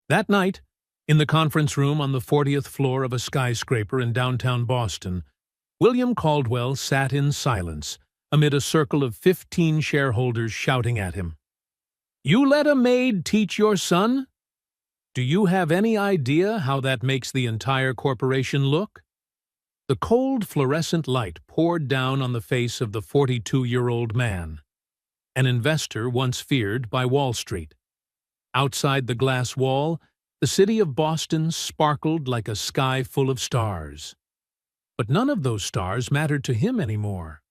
That night, in the conference room on the 40th floor of a skyscraper in downtown Boston, William Caldwell sat in silence amid a circle of 15 shareholders shouting at him. "You let a maid teach your son? Do you have any idea how that makes the entire corporation look?" The cold fluorescent light poured down on the face of the 42-year-old man, an investor once feared by Wall Street. Outside the glass wall, the city of Boston sparkled like a sky full of stars. But none of those stars mattered to him anymore.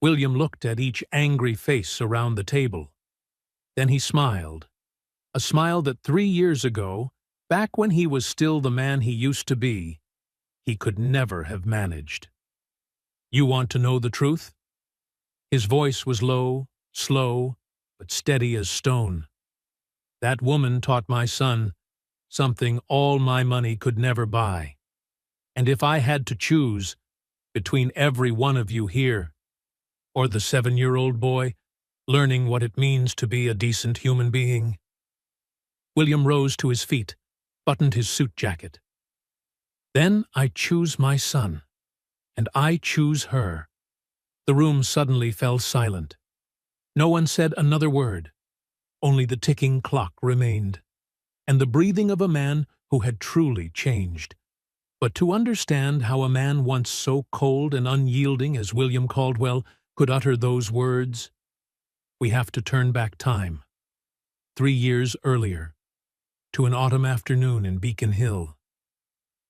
William looked at each angry face around the table. Then he smiled, a smile that 3 years ago, back when he was still the man he used to be, he could never have managed. "You want to know the truth?" His voice was low, slow, but steady as stone. "That woman taught my son something all my money could never buy. And if I had to choose between every one of you here, or the 7-year-old boy learning what it means to be a decent human being..." William rose to his feet, buttoned his suit jacket. "Then I choose my son, and I choose her." The room suddenly fell silent. No one said another word. Only the ticking clock remained, and the breathing of a man who had truly changed. But to understand how a man once so cold and unyielding as William Caldwell could utter those words, we have to turn back time, 3 years earlier, to an autumn afternoon in Beacon Hill,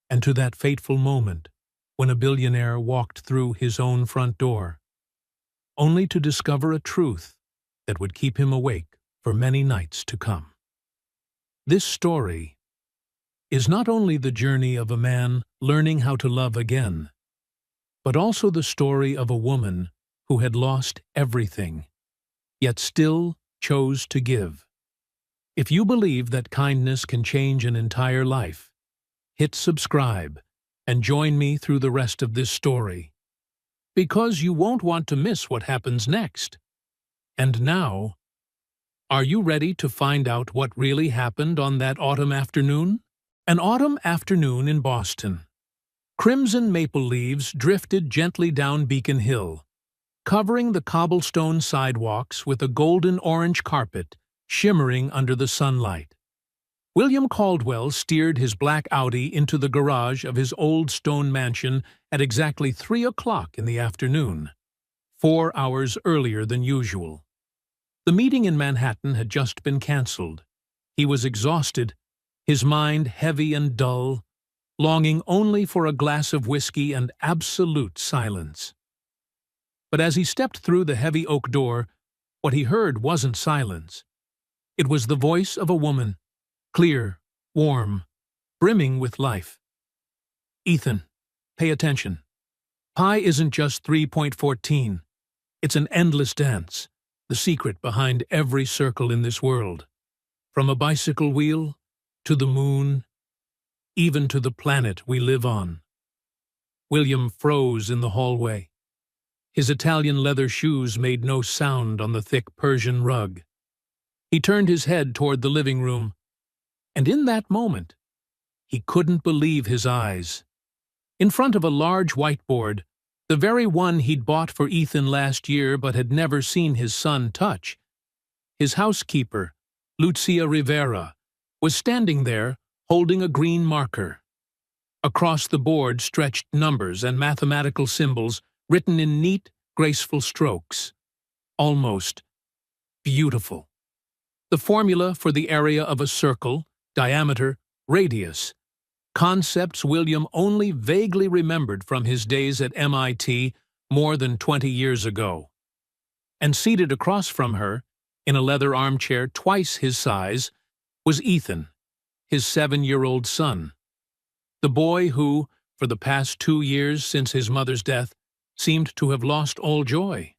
and to that fateful moment when a billionaire walked through his own front door, only to discover a truth that would keep him awake for many nights to come. This story is not only the journey of a man learning how to love again, but also the story of a woman who had lost everything, yet still chose to give. If you believe that kindness can change an entire life, hit subscribe and join me through the rest of this story, because you won't want to miss what happens next. And now, are you ready to find out what really happened on that autumn afternoon? An autumn afternoon in Boston. Crimson maple leaves drifted gently down Beacon Hill, covering the cobblestone sidewalks with a golden-orange carpet shimmering under the sunlight. William Caldwell steered his black Audi into the garage of his old stone mansion at exactly 3 o'clock in the afternoon, 4 hours earlier than usual. The meeting in Manhattan had just been cancelled. He was exhausted, his mind heavy and dull, longing only for a glass of whiskey and absolute silence. But as he stepped through the heavy oak door, what he heard wasn't silence. It was the voice of a woman, clear, warm, brimming with life. "Ethan, pay attention. Pi isn't just 3.14. It's an endless dance, the secret behind every circle in this world. From a bicycle wheel, to the moon, even to the planet we live on." William froze in the hallway. His Italian leather shoes made no sound on the thick Persian rug. He turned his head toward the living room, and in that moment, he couldn't believe his eyes. In front of a large whiteboard, the very one he'd bought for Ethan last year but had never seen his son touch, his housekeeper, Lucia Rivera, was standing there holding a green marker. Across the board stretched numbers and mathematical symbols written in neat, graceful strokes. Almost beautiful. The formula for the area of a circle, diameter, radius. Concepts William only vaguely remembered from his days at MIT more than 20 years ago. And seated across from her, in a leather armchair twice his size, was Ethan, his 7-year-old son. The boy who, for the past 2 years since his mother's death, seemed to have lost all joy.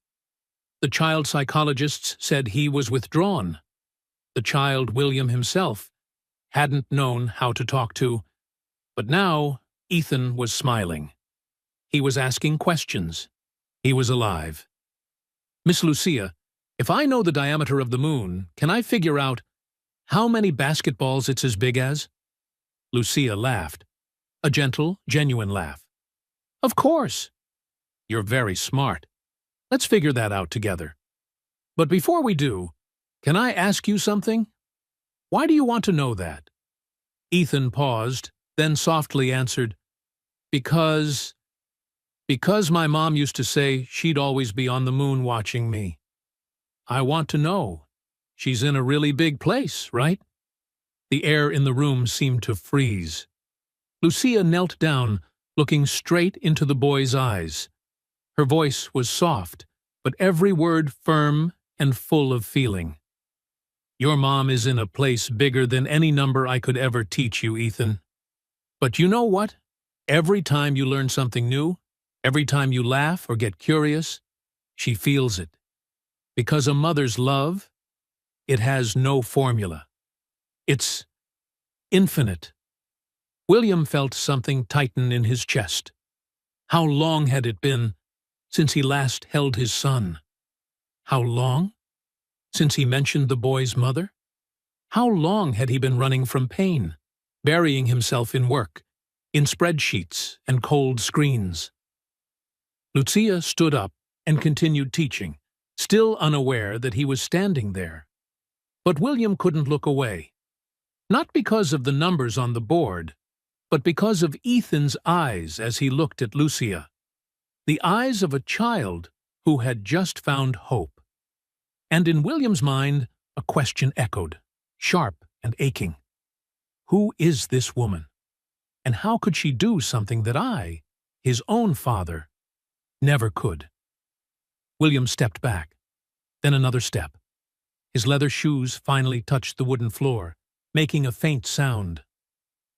The child psychologists said he was withdrawn. The child William himself hadn't known how to talk to. But now, Ethan was smiling. He was asking questions. He was alive. "Miss Lucia, if I know the diameter of the moon, can I figure out..." How many basketballs it's as big as? Lucia laughed. A gentle, genuine laugh. Of course. You're very smart. Let's figure that out together. But before we do, can I ask you something? Why do you want to know that? Ethan paused, then softly answered, Because my mom used to say she'd always be on the moon watching me. I want to know. She's in a really big place, right? The air in the room seemed to freeze. Lucia knelt down, looking straight into the boy's eyes. Her voice was soft, but every word firm and full of feeling. Your mom is in a place bigger than any number I could ever teach you, Ethan. But you know what? Every time you learn something new, every time you laugh or get curious, she feels it. Because a mother's love, it has no formula. It's infinite. William felt something tighten in his chest. How long had it been since he last held his son? How long? Since he mentioned the boy's mother? How long had he been running from pain, burying himself in work, in spreadsheets and cold screens? Lucia stood up and continued teaching, still unaware that he was standing there. But William couldn't look away. Not because of the numbers on the board, but because of Ethan's eyes as he looked at Lucia. The eyes of a child who had just found hope. And in William's mind, a question echoed, sharp and aching. Who is this woman? And how could she do something that I, his own father, never could? William stepped back, then another step. His leather shoes finally touched the wooden floor, making a faint sound.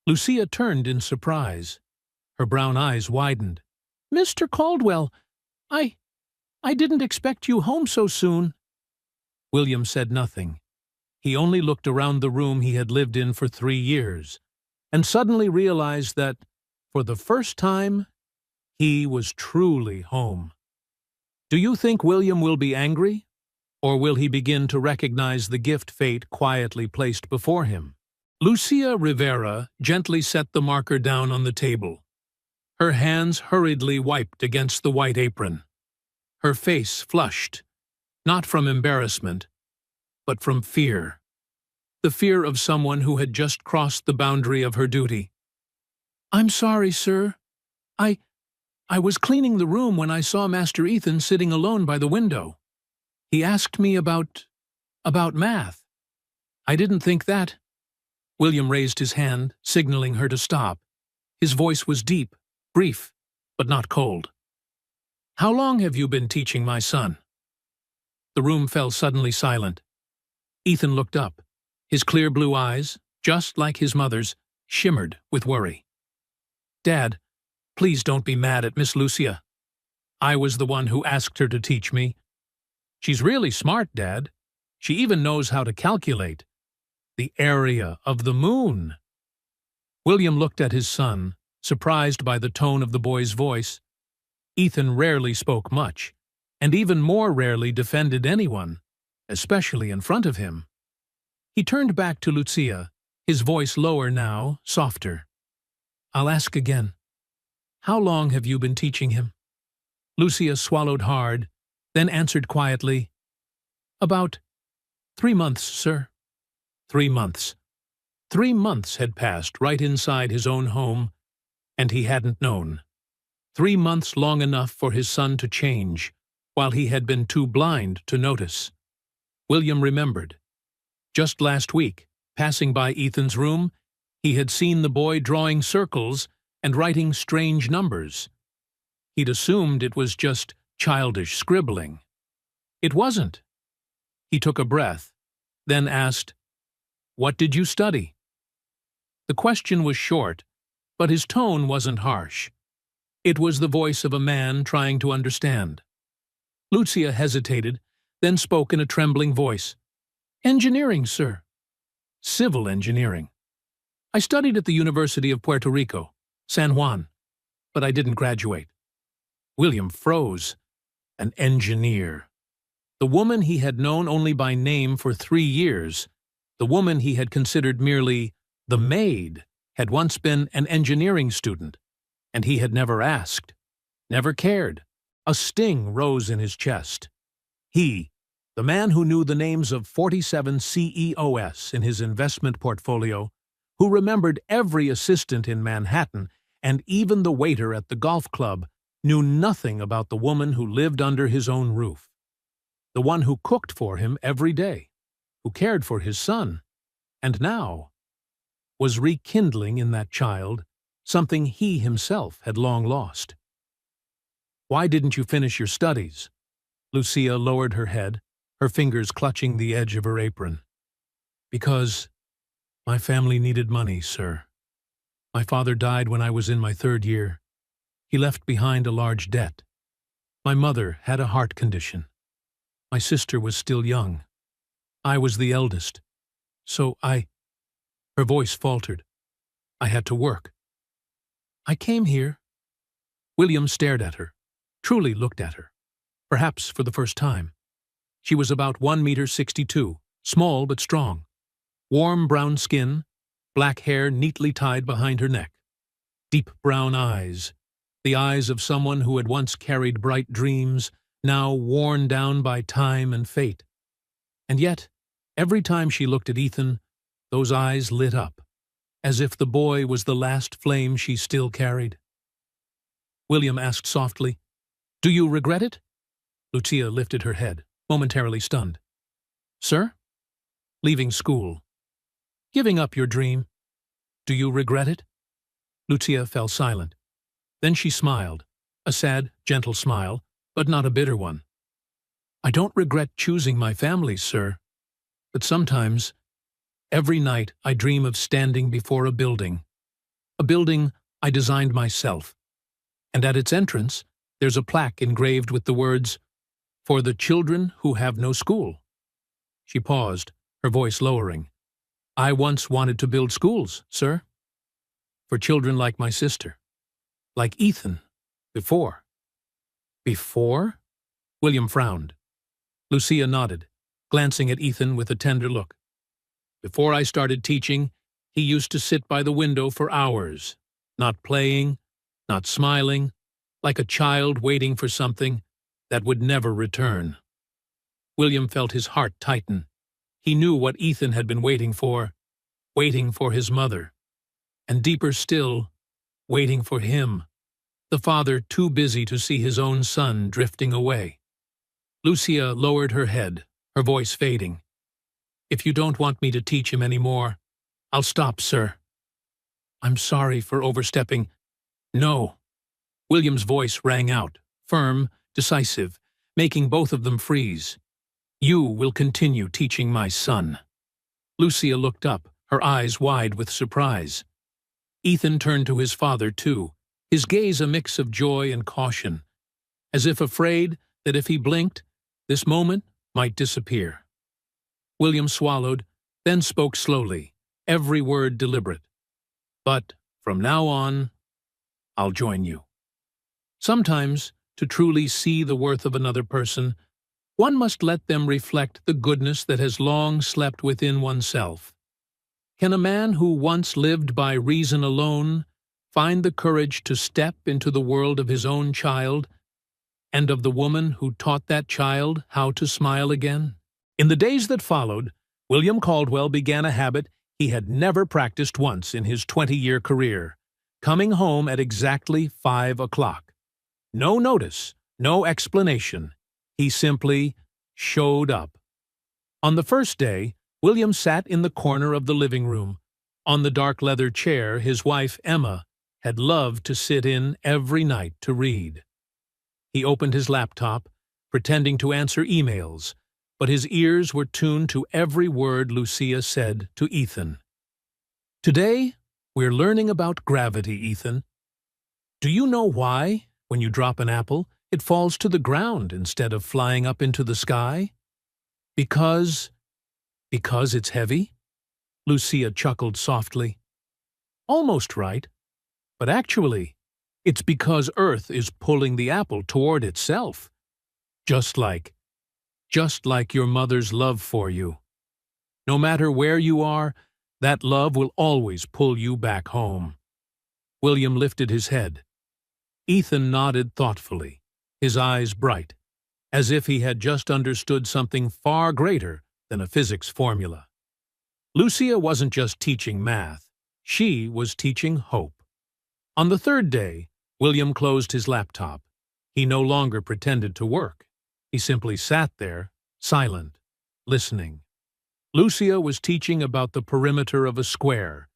Lucia turned in surprise. Her brown eyes widened. Mr. Caldwell, I didn't expect you home so soon. William said nothing. He only looked around the room he had lived in for 3 years, and suddenly realized that, for the first time, he was truly home. Do you think William will be angry? Or will he begin to recognize the gift fate quietly placed before him? Lucia Rivera gently set the marker down on the table. Her hands hurriedly wiped against the white apron. Her face flushed, not from embarrassment, but from fear. The fear of someone who had just crossed the boundary of her duty. I'm sorry, sir. I was cleaning the room when I saw Master Ethan sitting alone by the window. He asked me about math. I didn't think that. William raised his hand, signaling her to stop. His voice was deep, brief, but not cold. How long have you been teaching my son? The room fell suddenly silent. Ethan looked up. His clear blue eyes, just like his mother's, shimmered with worry. Dad, please don't be mad at Miss Lucia. I was the one who asked her to teach me. She's really smart, Dad. She even knows how to calculate the area of the moon. William looked at his son, surprised by the tone of the boy's voice. Ethan rarely spoke much, and even more rarely defended anyone, especially in front of him. He turned back to Lucia, his voice lower now, softer. I'll ask again. How long have you been teaching him? Lucia swallowed hard, then answered quietly, About 3 months, sir. 3 months. 3 months had passed right inside his own home, and he hadn't known. 3 months long enough for his son to change, while he had been too blind to notice. William remembered. Just last week, passing by Ethan's room, he had seen the boy drawing circles and writing strange numbers. He'd assumed it was just childish scribbling. It wasn't. He took a breath, then asked, What did you study? The question was short, but his tone wasn't harsh. It was the voice of a man trying to understand. Lucia hesitated, then spoke in a trembling voice. Engineering, sir. Civil engineering. I studied at the University of Puerto Rico, San Juan, but I didn't graduate. William froze. An engineer. The woman he had known only by name for 3 years The woman he had considered merely the maid had once been an engineering student, and he had never asked, never cared. A sting rose in his chest. He, the man who knew the names of 47 CEOs in his investment portfolio, who remembered every assistant in Manhattan and even the waiter at the golf club, knew nothing about the woman who lived under his own roof. The one who cooked for him every day, who cared for his son, and now was rekindling in that child something he himself had long lost. "Why didn't you finish your studies?" Lucia lowered her head, her fingers clutching the edge of her apron. "Because my family needed money, sir. My father died when I was in my 3rd year. He left behind a large debt. My mother had a heart condition. My sister was still young. I was the eldest. So Her voice faltered. "I had to work. I came here." William stared at her, truly looked at her, perhaps for the first time. She was about 1 meter 62, small but strong. Warm brown skin, black hair neatly tied behind her neck. Deep brown eyes, the eyes of someone who had once carried bright dreams, now worn down by time and fate. And yet, every time she looked at Ethan, those eyes lit up, as if the boy was the last flame she still carried. William asked softly, "Do you regret it?" Lucia lifted her head, momentarily stunned. "Sir?" "Leaving school. Giving up your dream. Do you regret it?" Lucia fell silent. Then she smiled, a sad, gentle smile, but not a bitter one. "I don't regret choosing my family, sir. But sometimes, every night I dream of standing before a building I designed myself, and at its entrance there's a plaque engraved with the words, 'For the children who have no school.'" She paused, her voice lowering. "I once wanted to build schools, sir. For children like my sister. Like Ethan, before." "Before?" William frowned. Lucia nodded, glancing at Ethan with a tender look. "Before I started teaching, he used to sit by the window for hours, not playing, not smiling, like a child waiting for something that would never return." William felt his heart tighten. He knew what Ethan had been waiting for his mother. And deeper still, waiting for him, the father too busy to see his own son drifting away. Lucia lowered her head, her voice fading. "If you don't want me to teach him any more, I'll stop, sir. I'm sorry for overstepping." "No." William's voice rang out, firm, decisive, making both of them freeze. "You will continue teaching my son." Lucia looked up, her eyes wide with surprise. Ethan turned to his father, too, his gaze a mix of joy and caution, as if afraid that if he blinked, this moment might disappear. William swallowed, then spoke slowly, every word deliberate. "But from now on, I'll join you. Sometimes, to truly see the worth of another person, one must let them reflect the goodness that has long slept within oneself. Can a man who once lived by reason alone find the courage to step into the world of his own child and of the woman who taught that child how to smile again?" In the days that followed, William Caldwell began a habit he had never practiced once in his 20-year career, coming home at exactly 5 o'clock. No notice, no explanation. He simply showed up. On the first day, William sat in the corner of the living room, on the dark leather chair his wife, Emma, had loved to sit in every night to read. He opened his laptop, pretending to answer emails, but his ears were tuned to every word Lucia said to Ethan. "Today, we're learning about gravity, Ethan. Do you know why, when you drop an apple, it falls to the ground instead of flying up into the sky? Because it's heavy?" Lucia chuckled softly. "Almost right. But actually, it's because Earth is pulling the apple toward itself. Just like your mother's love for you." No matter where you are, that love will always pull you back home." William lifted his head. Ethan nodded thoughtfully, his eyes bright, as if he had just understood something far greater than a physics formula. Lucia wasn't just teaching math, she was teaching hope. On the third day, William closed his laptop. He no longer pretended to work. He simply sat there, silent, listening. Lucia was teaching about the perimeter of a square,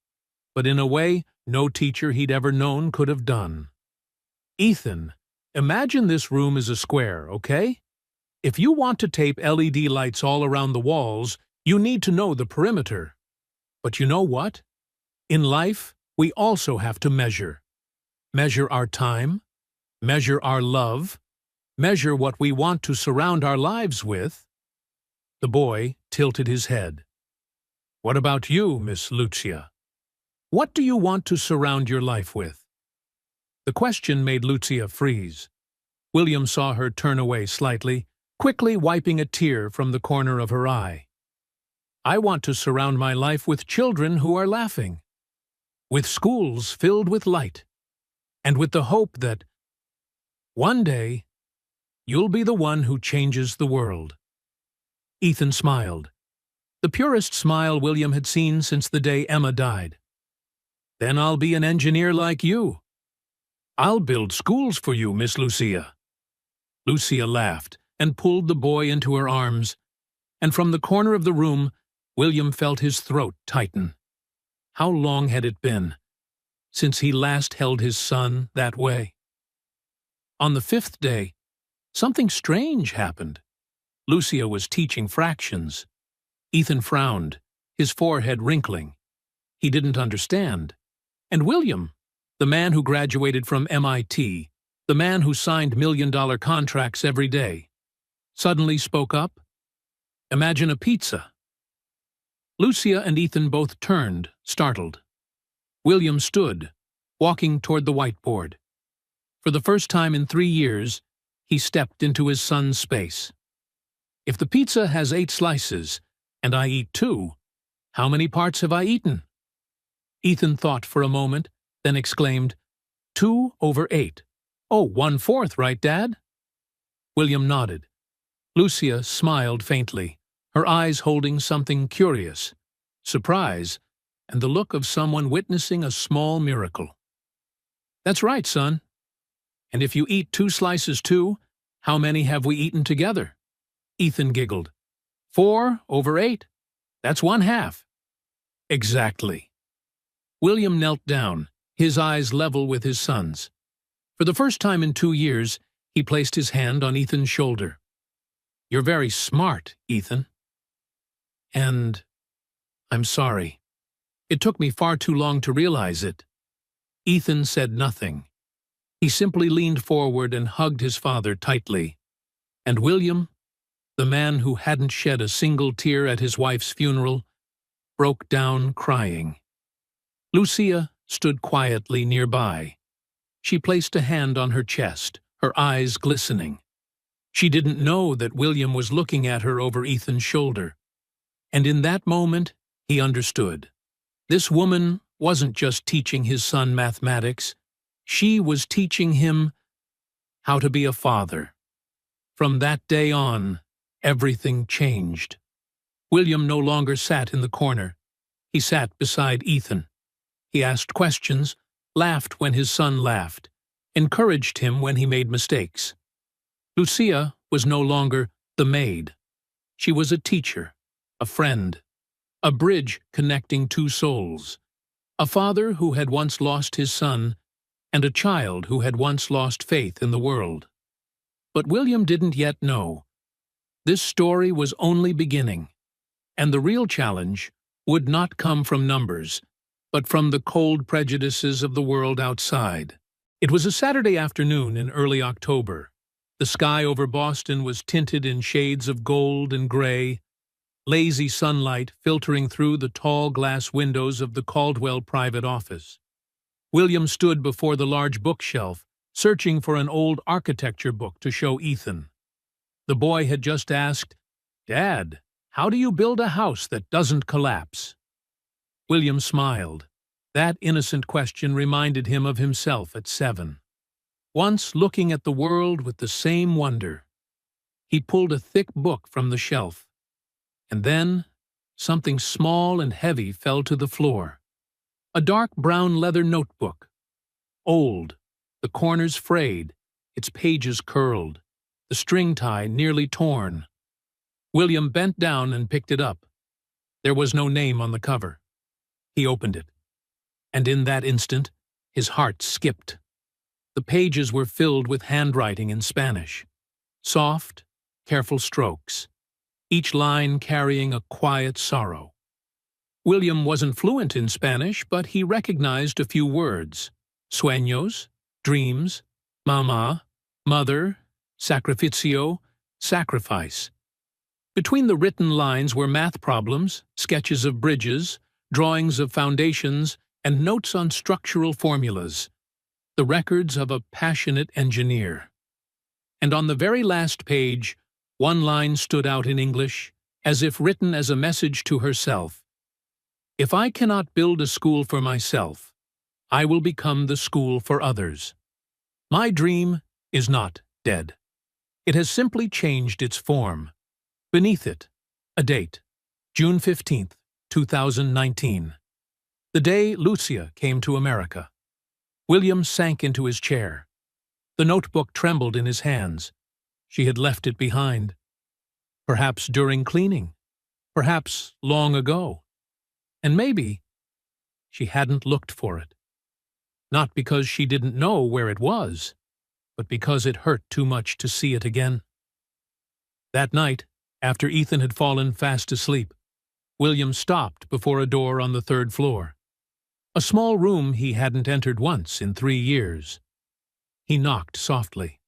but in a way no teacher he'd ever known could have done. "Ethan, imagine this room is a square, okay? If you want to tape LED lights all around the walls, you need to know the perimeter. But you know what? In life, we also have to measure. Measure our time, measure our love, measure what we want to surround our lives with." The boy tilted his head. "What about you, Miss Lucia? What do you want to surround your life with?" The question made Lucia freeze. William saw her turn away slightly, quickly wiping a tear from the corner of her eye. "I want to surround my life with children who are laughing, with schools filled with light, and with the hope that one day you'll be the one who changes the world." Ethan smiled, the purest smile William had seen since the day Emma died. "Then I'll be an engineer like you. I'll build schools for you, Miss Lucia." Lucia laughed and pulled the boy into her arms, and from the corner of the room, William felt his throat tighten. How long had it been since he last held his son that way? On the fifth day, something strange happened. Lucia was teaching fractions. Ethan frowned, his forehead wrinkling. He didn't understand. And William, the man who graduated from MIT, the man who signed million-dollar contracts every day, suddenly spoke up. "Imagine a pizza." Lucia and Ethan both turned, startled. William stood, walking toward the whiteboard. For the first time in 3 years, he stepped into his son's space. "If the pizza has 8 slices, and I eat 2, how many parts have I eaten?" Ethan thought for a moment, then exclaimed, 2 over 8. "Oh, 1/4, right, Dad?" William nodded. Lucia smiled faintly, her eyes holding something curious, surprise, and the look of someone witnessing a small miracle. "That's right, son. And if you eat 2 slices too, how many have we eaten together?" Ethan giggled. 4 over 8. That's 1/2. Exactly. William knelt down, his eyes level with his son's. For the first time in 2 years, he placed his hand on Ethan's shoulder. "You're very smart, Ethan. And I'm sorry. It took me far too long to realize it." Ethan said nothing. He simply leaned forward and hugged his father tightly. And William, the man who hadn't shed a single tear at his wife's funeral, broke down crying. Lucia stood quietly nearby. She placed a hand on her chest, her eyes glistening. She didn't know that William was looking at her over Ethan's shoulder. And in that moment, he understood. This woman wasn't just teaching his son mathematics. She was teaching him how to be a father. From that day on, everything changed. William no longer sat in the corner. He sat beside Ethan. He asked questions, laughed when his son laughed, encouraged him when he made mistakes. Lucia was no longer the maid. She was a teacher, a friend, a bridge connecting 2 souls, a father who had once lost his son, and a child who had once lost faith in the world. But William didn't yet know. This story was only beginning, and the real challenge would not come from numbers, but from the cold prejudices of the world outside. It was a Saturday afternoon in early October. The sky over Boston was tinted in shades of gold and gray, lazy sunlight filtering through the tall glass windows of the Caldwell private office. William stood before the large bookshelf, searching for an old architecture book to show Ethan. The boy had just asked, "Dad, How do you build a house that doesn't collapse? William smiled. That innocent question reminded him of himself at 7. Once looking at the world with the same wonder. He pulled a thick book from the shelf. And then, something small and heavy fell to the floor. A dark brown leather notebook. Old, the corners frayed, its pages curled, the string tie nearly torn. William bent down and picked it up. There was no name on the cover. He opened it. And in that instant, his heart skipped. The pages were filled with handwriting in Spanish. Soft, careful strokes, each line carrying a quiet sorrow. William wasn't fluent in Spanish, but he recognized a few words. Sueños, dreams, mamá, mother, sacrificio, sacrifice. Between the written lines were math problems, sketches of bridges, drawings of foundations, and notes on structural formulas, the records of a passionate engineer. And on the very last page, one line stood out in English, as if written as a message to herself. If I cannot build a school for myself, I will become the school for others. My dream is not dead. It has simply changed its form. Beneath it, a date, June 15th, 2019. The day Lucia came to America. William sank into his chair. The notebook trembled in his hands. She had left it behind. Perhaps during cleaning. Perhaps long ago. And maybe she hadn't looked for it. Not because she didn't know where it was, but because it hurt too much to see it again. That night, after Ethan had fallen fast asleep, William stopped before a door on the 3rd floor. A small room he hadn't entered once in 3 years. He knocked softly.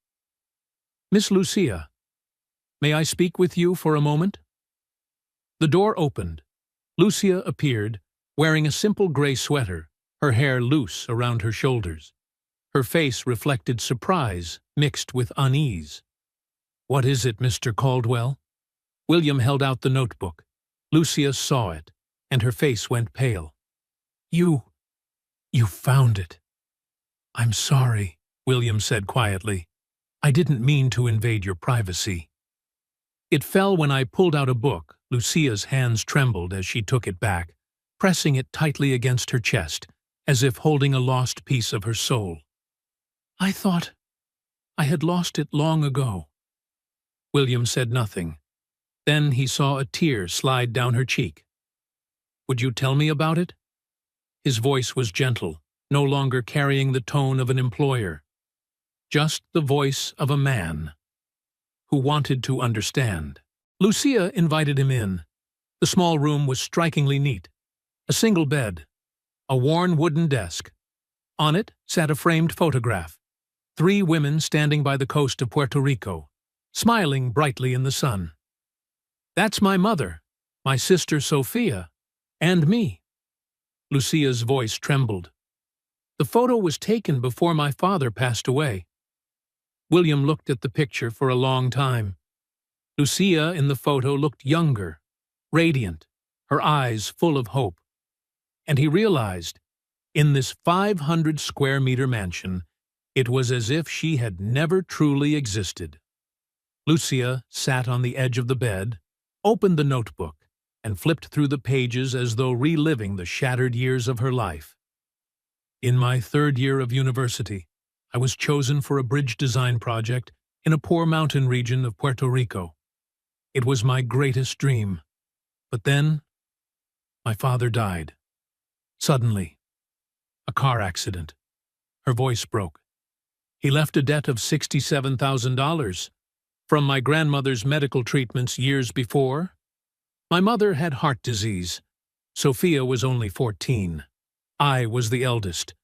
"Miss Lucia, may I speak with you for a moment?" The door opened. Lucia appeared, wearing a simple gray sweater, her hair loose around her shoulders. Her face reflected surprise mixed with unease. "What is it, Mr. Caldwell?" William held out the notebook. Lucia saw it, and her face went pale. You found it." "I'm sorry," William said quietly. "I didn't mean to invade your privacy." It fell when I pulled out a book. Lucia's hands trembled as she took it back, pressing it tightly against her chest, as if holding a lost piece of her soul. "I thought I had lost it long ago." William said nothing. Then he saw a tear slide down her cheek. "Would you tell me about it?" His voice was gentle, no longer carrying the tone of an employer. Just the voice of a man who wanted to understand. Lucia invited him in. The small room was strikingly neat. A single bed, a worn wooden desk. On it sat a framed photograph. 3 women standing by the coast of Puerto Rico, smiling brightly in the sun. "That's my mother, my sister Sophia, and me." Lucia's voice trembled. "The photo was taken before my father passed away." William looked at the picture for a long time. Lucia in the photo looked younger, radiant, her eyes full of hope. And he realized, in this 500-square-meter mansion, it was as if she had never truly existed. Lucia sat on the edge of the bed, opened the notebook, and flipped through the pages as though reliving the shattered years of her life. "In my 3rd year of university, I was chosen for a bridge design project in a poor mountain region of Puerto Rico. It was my greatest dream. But then, my father died. Suddenly. A car accident." Her voice broke. "He left a debt of $67,000 from my grandmother's medical treatments years before. My mother had heart disease. Sophia was only 14. I was the eldest.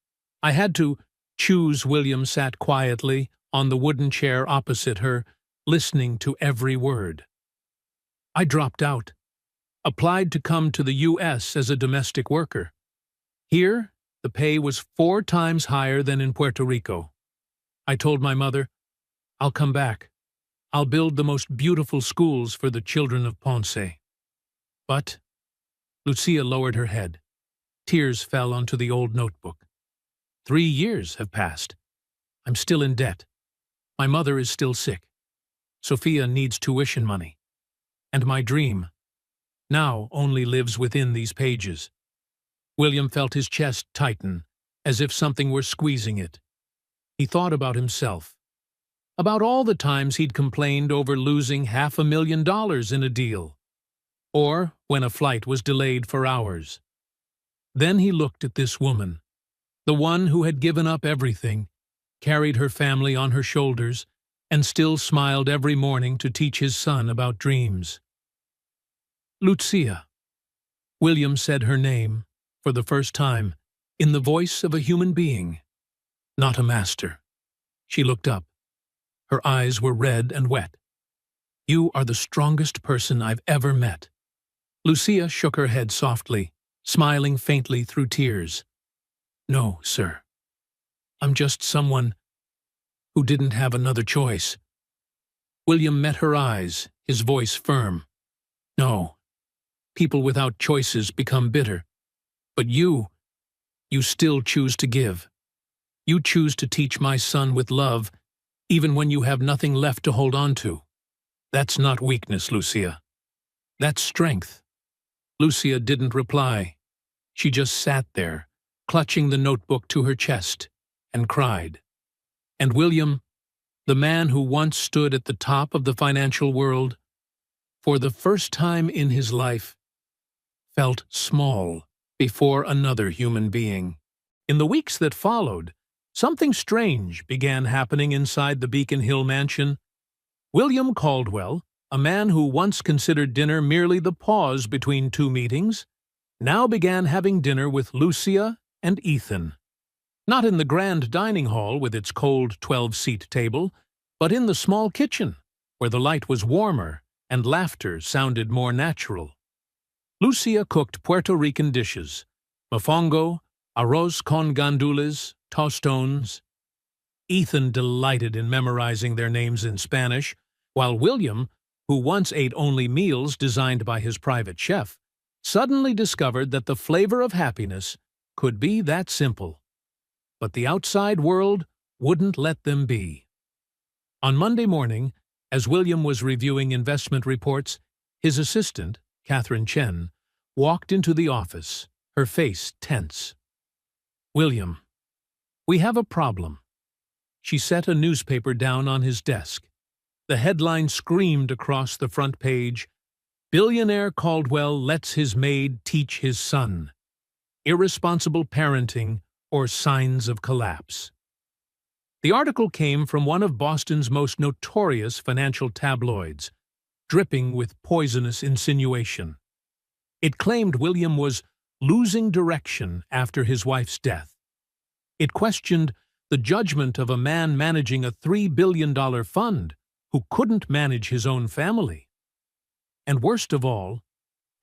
I had to choose." William sat quietly on the wooden chair opposite her, listening to every word. "I dropped out. Applied to come to the U.S. as a domestic worker. Here, the pay was 4 times higher than in Puerto Rico. I told my mother, I'll come back. I'll build the most beautiful schools for the children of Ponce. But Lucia lowered her head. Tears fell onto the old notebook. 3 years have passed. I'm still in debt. My mother is still sick. Sophia needs tuition money. And my dream now only lives within these pages. William felt his chest tighten, as if something were squeezing it. He thought about himself, about all the times he'd complained over losing $500,000 in a deal, or when a flight was delayed for hours. Then he looked at this woman, the one who had given up everything, carried her family on her shoulders, and still smiled every morning to teach his son about dreams. Lucia. William said her name, for the first time, in the voice of a human being, not a master. She looked up. Her eyes were red and wet. You are the strongest person I've ever met. Lucia shook her head softly, smiling faintly through tears. No, sir. I'm just someone who didn't have another choice. William met her eyes, his voice firm. No. People without choices become bitter. But you still choose to give. You choose to teach my son with love, even when you have nothing left to hold on to. That's not weakness, Lucia. That's strength. Lucia didn't reply. She just sat there, clutching the notebook to her chest, and cried. And William, the man who once stood at the top of the financial world, for the first time in his life, felt small before another human being. In the weeks that followed, something strange began happening inside the Beacon Hill mansion. William Caldwell, a man who once considered dinner merely the pause between two meetings, now began having dinner with Lucia and Ethan. Not in the grand dining hall with its cold 12-seat table, but in the small kitchen, where the light was warmer and laughter sounded more natural. Lucia cooked Puerto Rican dishes, mofongo, arroz con gandules, tostones. Ethan delighted in memorizing their names in Spanish, while William, who once ate only meals designed by his private chef, suddenly discovered that the flavor of happiness could be that simple. But the outside world wouldn't let them be. On Monday morning, as William was reviewing investment reports, his assistant, Catherine Chen, walked into the office, her face tense. William, we have a problem. She set a newspaper down on his desk. The headline screamed across the front page, Billionaire Caldwell lets his maid teach his son. Irresponsible parenting or signs of collapse. The article came from one of Boston's most notorious financial tabloids, dripping with poisonous insinuation. It claimed William was losing direction after his wife's death. It questioned the judgment of a man managing a $3 billion fund who couldn't manage his own family. And worst of all,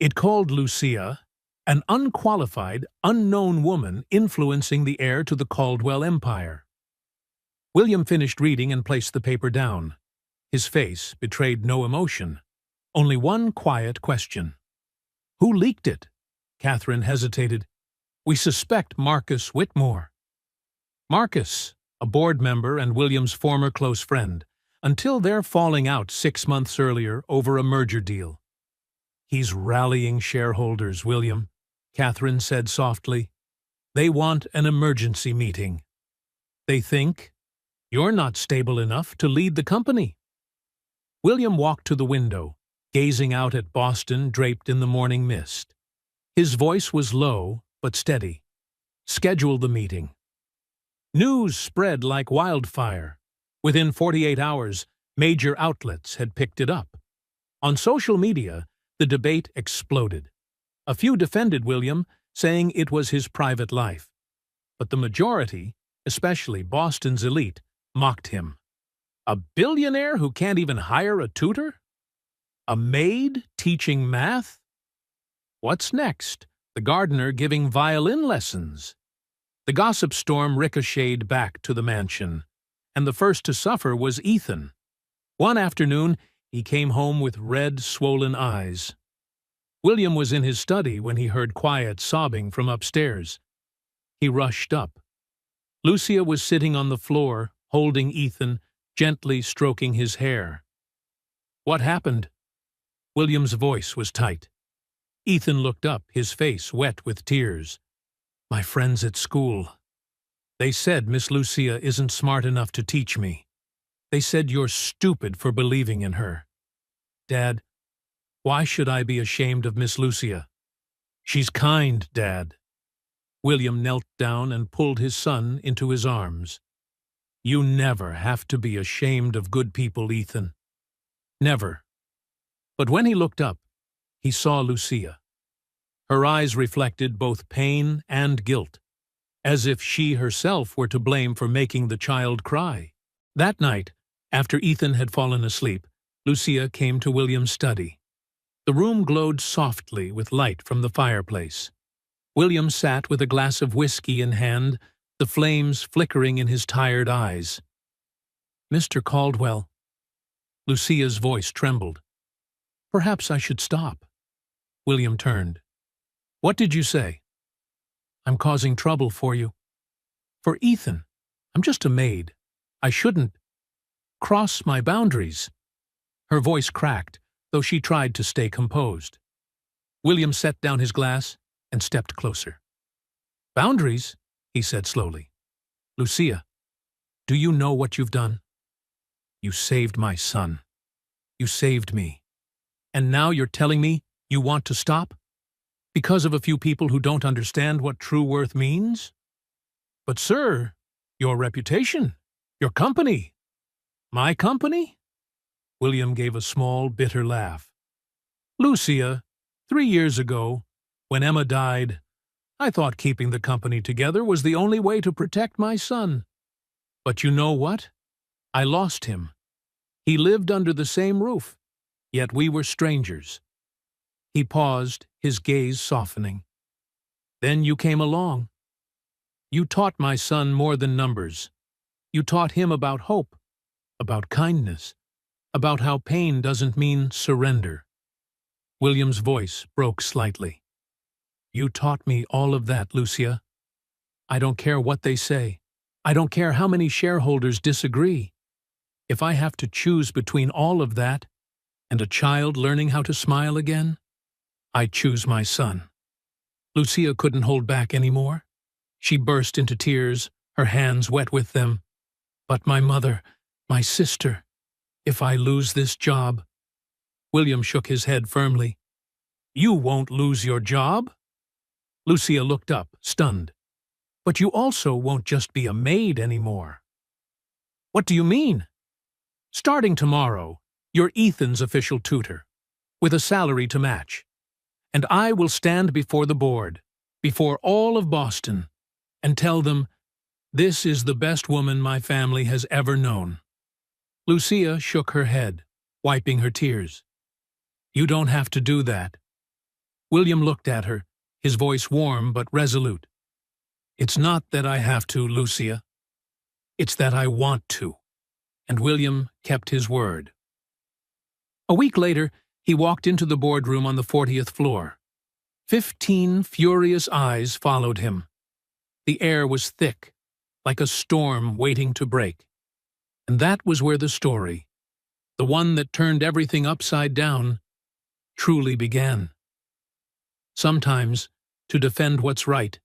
it called Lucia an unqualified, unknown woman influencing the heir to the Caldwell empire. William finished reading and placed the paper down. His face betrayed no emotion, only one quiet question. Who leaked it? Catherine hesitated. We suspect Marcus Whitmore. Marcus, a board member and William's former close friend, until their falling out 6 months earlier over a merger deal. He's rallying shareholders, William, Catherine said softly. They want an emergency meeting. They think you're not stable enough to lead the company. William walked to the window, gazing out at Boston draped in the morning mist. His voice was low but steady. Schedule the meeting. News spread like wildfire. Within 48 hours, major outlets had picked it up. On social media, the debate exploded. A few defended William, saying it was his private life. But the majority, especially Boston's elite, mocked him. A billionaire who can't even hire a tutor? A maid teaching math? What's next? The gardener giving violin lessons? The gossip storm ricocheted back to the mansion, and the first to suffer was Ethan. One afternoon, he came home with red, swollen eyes. William was in his study when he heard quiet sobbing from upstairs. He rushed up. Lucia was sitting on the floor, holding Ethan, gently stroking his hair. "What happened?" William's voice was tight. Ethan looked up, his face wet with tears. "My friends at school. They said Miss Lucia isn't smart enough to teach me. They said you're stupid for believing in her. Dad, why should I be ashamed of Miss Lucia? She's kind, Dad." William knelt down and pulled his son into his arms. "You never have to be ashamed of good people, Ethan. Never." But when he looked up, he saw Lucia. Her eyes reflected both pain and guilt, as if she herself were to blame for making the child cry. That night, after Ethan had fallen asleep, Lucia came to William's study. The room glowed softly with light from the fireplace. William sat with a glass of whiskey in hand, the flames flickering in his tired eyes. "Mr. Caldwell." Lucia's voice trembled. "Perhaps I should stop." William turned. "What did you say?" "I'm causing trouble for you." "For Ethan. I'm just a maid. I shouldn't cross my boundaries." Her voice cracked, though she tried to stay composed. William set down his glass and stepped closer. "Boundaries?" he said slowly. "Lucia, do you know what you've done? You saved my son. You saved me. And now you're telling me you want to stop? Because of a few people who don't understand what true worth means? But sir, your reputation, your company." "My company?" William gave a small, bitter laugh. "Lucia, 3 years ago, when Emma died, I thought keeping the company together was the only way to protect my son. But you know what? I lost him. He lived under the same roof, yet we were strangers." He paused, his gaze softening. "Then you came along. You taught my son more than numbers. You taught him about hope, about kindness, about how pain doesn't mean surrender." William's voice broke slightly. "You taught me all of that, Lucia. I don't care what they say. I don't care how many shareholders disagree. If I have to choose between all of that and a child learning how to smile again, I choose my son." Lucia couldn't hold back anymore. She burst into tears, her hands wet with them. "But my mother, my sister, if I lose this job—" William shook his head firmly. "You won't lose your job." Lucia looked up, stunned. "But you also won't just be a maid anymore." "What do you mean?" "Starting tomorrow, you're Ethan's official tutor, with a salary to match. And I will stand before the board, before all of Boston, and tell them, this is the best woman my family has ever known." Lucia shook her head, wiping her tears. "You don't have to do that." William looked at her, his voice warm but resolute. "It's not that I have to, Lucia. It's that I want to." And William kept his word. A week later, he walked into the boardroom on the 40th floor. 15 furious eyes followed him. The air was thick, like a storm waiting to break. And that was where the story, the one that turned everything upside down, truly began. Sometimes, to defend what's right,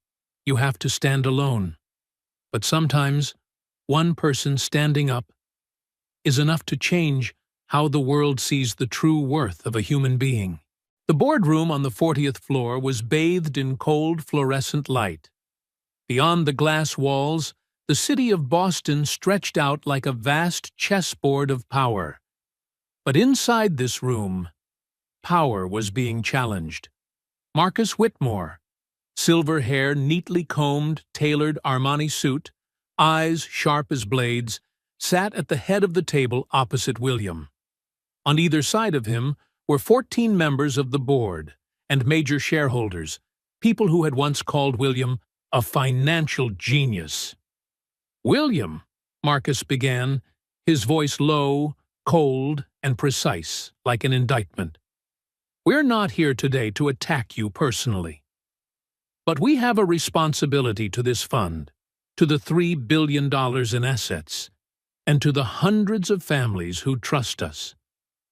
you have to stand alone. But sometimes, one person standing up is enough to change how the world sees the true worth of a human being. The boardroom on the 40th floor was bathed in cold fluorescent light. Beyond the glass walls, the city of Boston stretched out like a vast chessboard of power. But inside this room, power was being challenged. Marcus Whitmore, silver hair neatly combed, tailored Armani suit, eyes sharp as blades, sat at the head of the table opposite William. On either side of him were 14 members of the board and major shareholders, people who had once called William a financial genius. "William," Marcus began, his voice low, cold, and precise, like an indictment. We're not here today to attack you personally. But we have a responsibility to this fund, to the $3 billion in assets, and to the hundreds of families who trust us.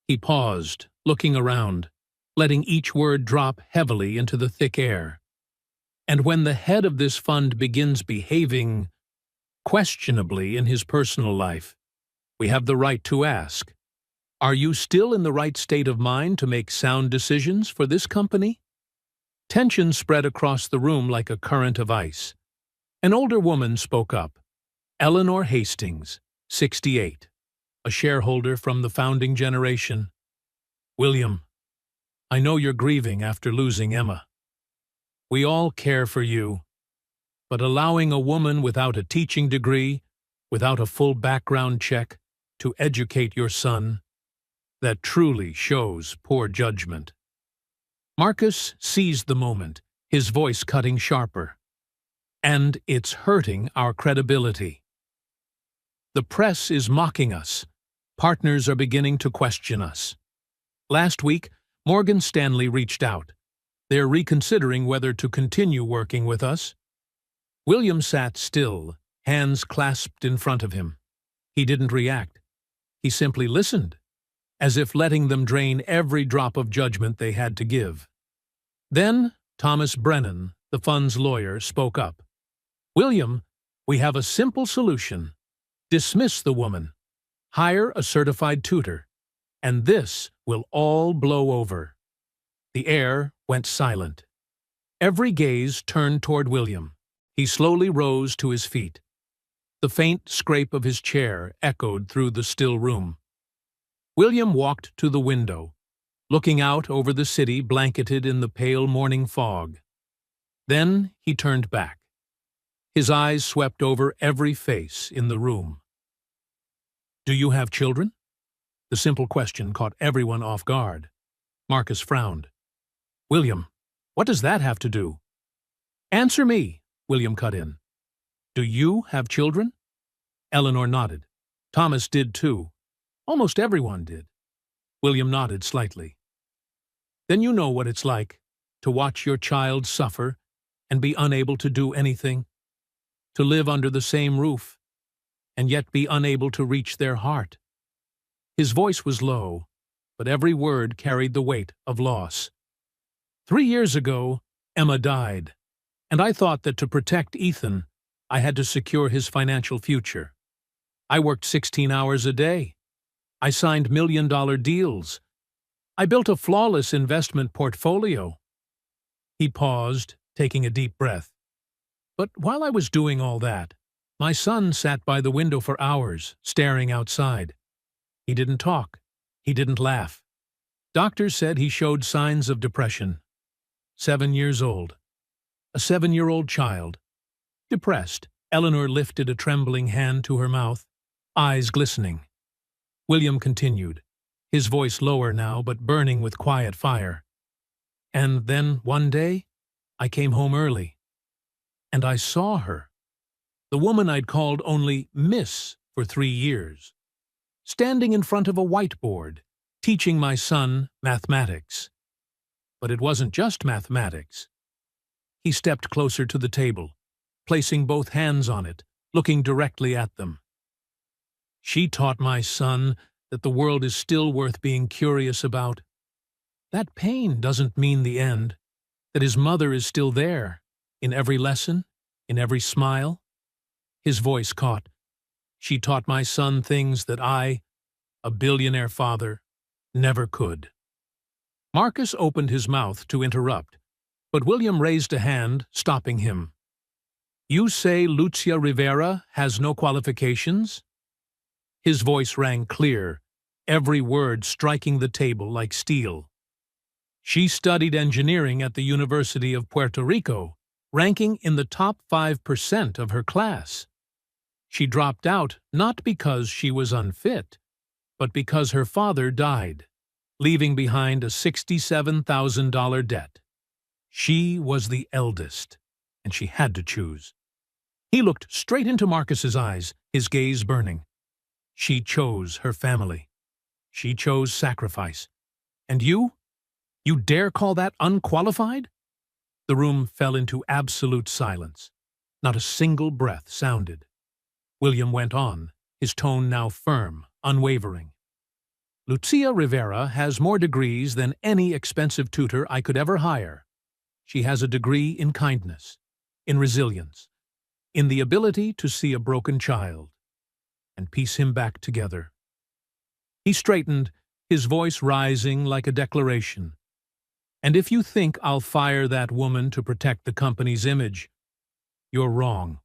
He paused, looking around, letting each word drop heavily into the thick air. And when the head of this fund begins behaving questionably in his personal life, we have the right to ask, are you still in the right state of mind to make sound decisions for this company? Tension spread across the room like a current of ice. An older woman spoke up, Eleanor Hastings, 68, a shareholder from the founding generation. William, I know you're grieving after losing Emma. We all care for you, but allowing a woman without a teaching degree, without a full background check, to educate your son, that truly shows poor judgment. Marcus seized the moment, his voice cutting sharper. And it's hurting our credibility. The press is mocking us. Partners are beginning to question us. Last week, Morgan Stanley reached out. They're reconsidering whether to continue working with us. William sat still, hands clasped in front of him. He didn't react. He simply listened, as if letting them drain every drop of judgment they had to give. Then Thomas Brennan, the fund's lawyer, spoke up. William, we have a simple solution. Dismiss the woman. Hire a certified tutor. And this will all blow over. The air went silent. Every gaze turned toward William. He slowly rose to his feet. The faint scrape of his chair echoed through the still room. William walked to the window, looking out over the city blanketed in the pale morning fog. Then he turned back. His eyes swept over every face in the room. Do you have children? The simple question caught everyone off guard. Marcus frowned. William, what does that have to do? Answer me, William cut in. Do you have children? Eleanor nodded. Thomas did too. Almost everyone did. William nodded slightly. Then you know what it's like to watch your child suffer and be unable to do anything, to live under the same roof, and yet be unable to reach their heart. His voice was low, but every word carried the weight of loss. 3 years ago, Emma died, and I thought that to protect Ethan, I had to secure his financial future. I worked 16 hours a day. I signed million-dollar deals. I built a flawless investment portfolio. He paused, taking a deep breath. But while I was doing all that, my son sat by the window for hours, staring outside. He didn't talk. He didn't laugh. Doctors said he showed signs of depression. 7 years old. A 7-year-old child. Depressed, Eleanor lifted a trembling hand to her mouth, eyes glistening. William continued, his voice lower now but burning with quiet fire. And then, one day, I came home early. And I saw her. The woman I'd called only Miss for 3 years. Standing in front of a whiteboard, teaching my son mathematics. But it wasn't just mathematics. He stepped closer to the table, placing both hands on it, looking directly at them. She taught my son that the world is still worth being curious about. That pain doesn't mean the end, that his mother is still there, in every lesson, in every smile. His voice caught. She taught my son things that I, a billionaire father, never could. Marcus opened his mouth to interrupt, but William raised a hand, stopping him. You say Lucia Rivera has no qualifications? His voice rang clear, every word striking the table like steel. She studied engineering at the University of Puerto Rico, ranking in the top 5% of her class. She dropped out not because she was unfit, but because her father died, leaving behind a $67,000 debt. She was the eldest, and she had to choose. He looked straight into Marcus's eyes, his gaze burning. She chose her family. She chose sacrifice. And you? You dare call that unqualified? The room fell into absolute silence. Not a single breath sounded. William went on, his tone now firm, unwavering. Lucia Rivera has more degrees than any expensive tutor I could ever hire. She has a degree in kindness, in resilience, in the ability to see a broken child and piece him back together. He straightened, his voice rising like a declaration. And if you think I'll fire that woman to protect the company's image, you're wrong.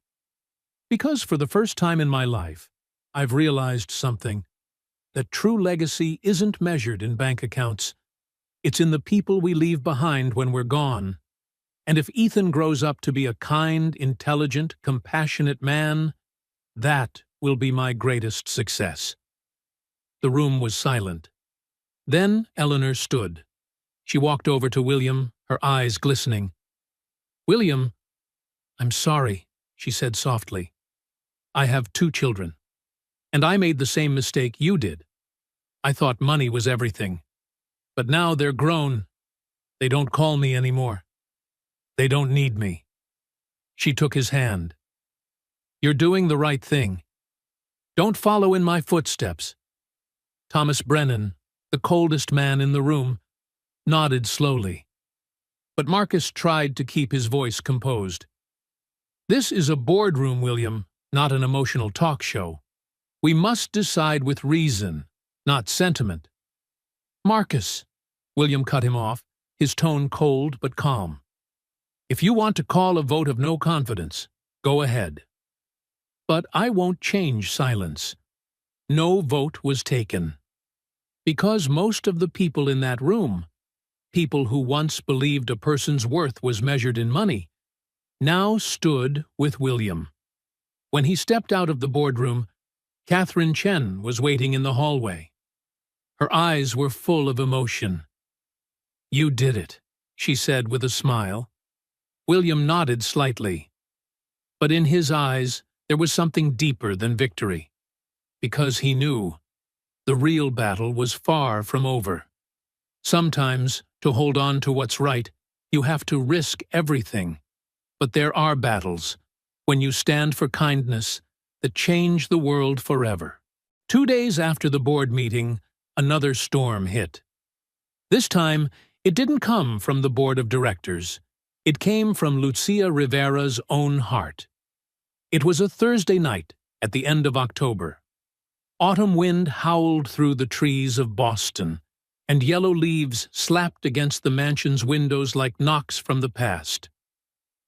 Because for the first time in my life, I've realized something, that true legacy isn't measured in bank accounts. It's in the people we leave behind when we're gone. And if Ethan grows up to be a kind, intelligent, compassionate man, that will be my greatest success. The room was silent. Then Eleanor stood. She walked over to William, her eyes glistening. "William, I'm sorry," she said softly. "I have 2 children. And I made the same mistake you did. I thought money was everything. But now they're grown. They don't call me anymore. They don't need me." She took his hand. "You're doing the right thing. Don't follow in my footsteps." Thomas Brennan, the coldest man in the room, nodded slowly. But Marcus tried to keep his voice composed. "This is a boardroom, William, not an emotional talk show. We must decide with reason, not sentiment." "Marcus," William cut him off, his tone cold but calm. "If you want to call a vote of no confidence, go ahead. But I won't change silence." No vote was taken. Because most of the people in that room, people who once believed a person's worth was measured in money, now stood with William. When he stepped out of the boardroom, Catherine Chen was waiting in the hallway. Her eyes were full of emotion. "You did it," she said with a smile. William nodded slightly. But in his eyes there was something deeper than victory. Because he knew the real battle was far from over. Sometimes, to hold on to what's right, you have to risk everything. But there are battles, when you stand for kindness, that change the world forever. 2 days after the board meeting, another storm hit. This time, it didn't come from the board of directors. It came from Lucia Rivera's own heart. It was a Thursday night at the end of October. Autumn wind howled through the trees of Boston, and yellow leaves slapped against the mansion's windows like knocks from the past.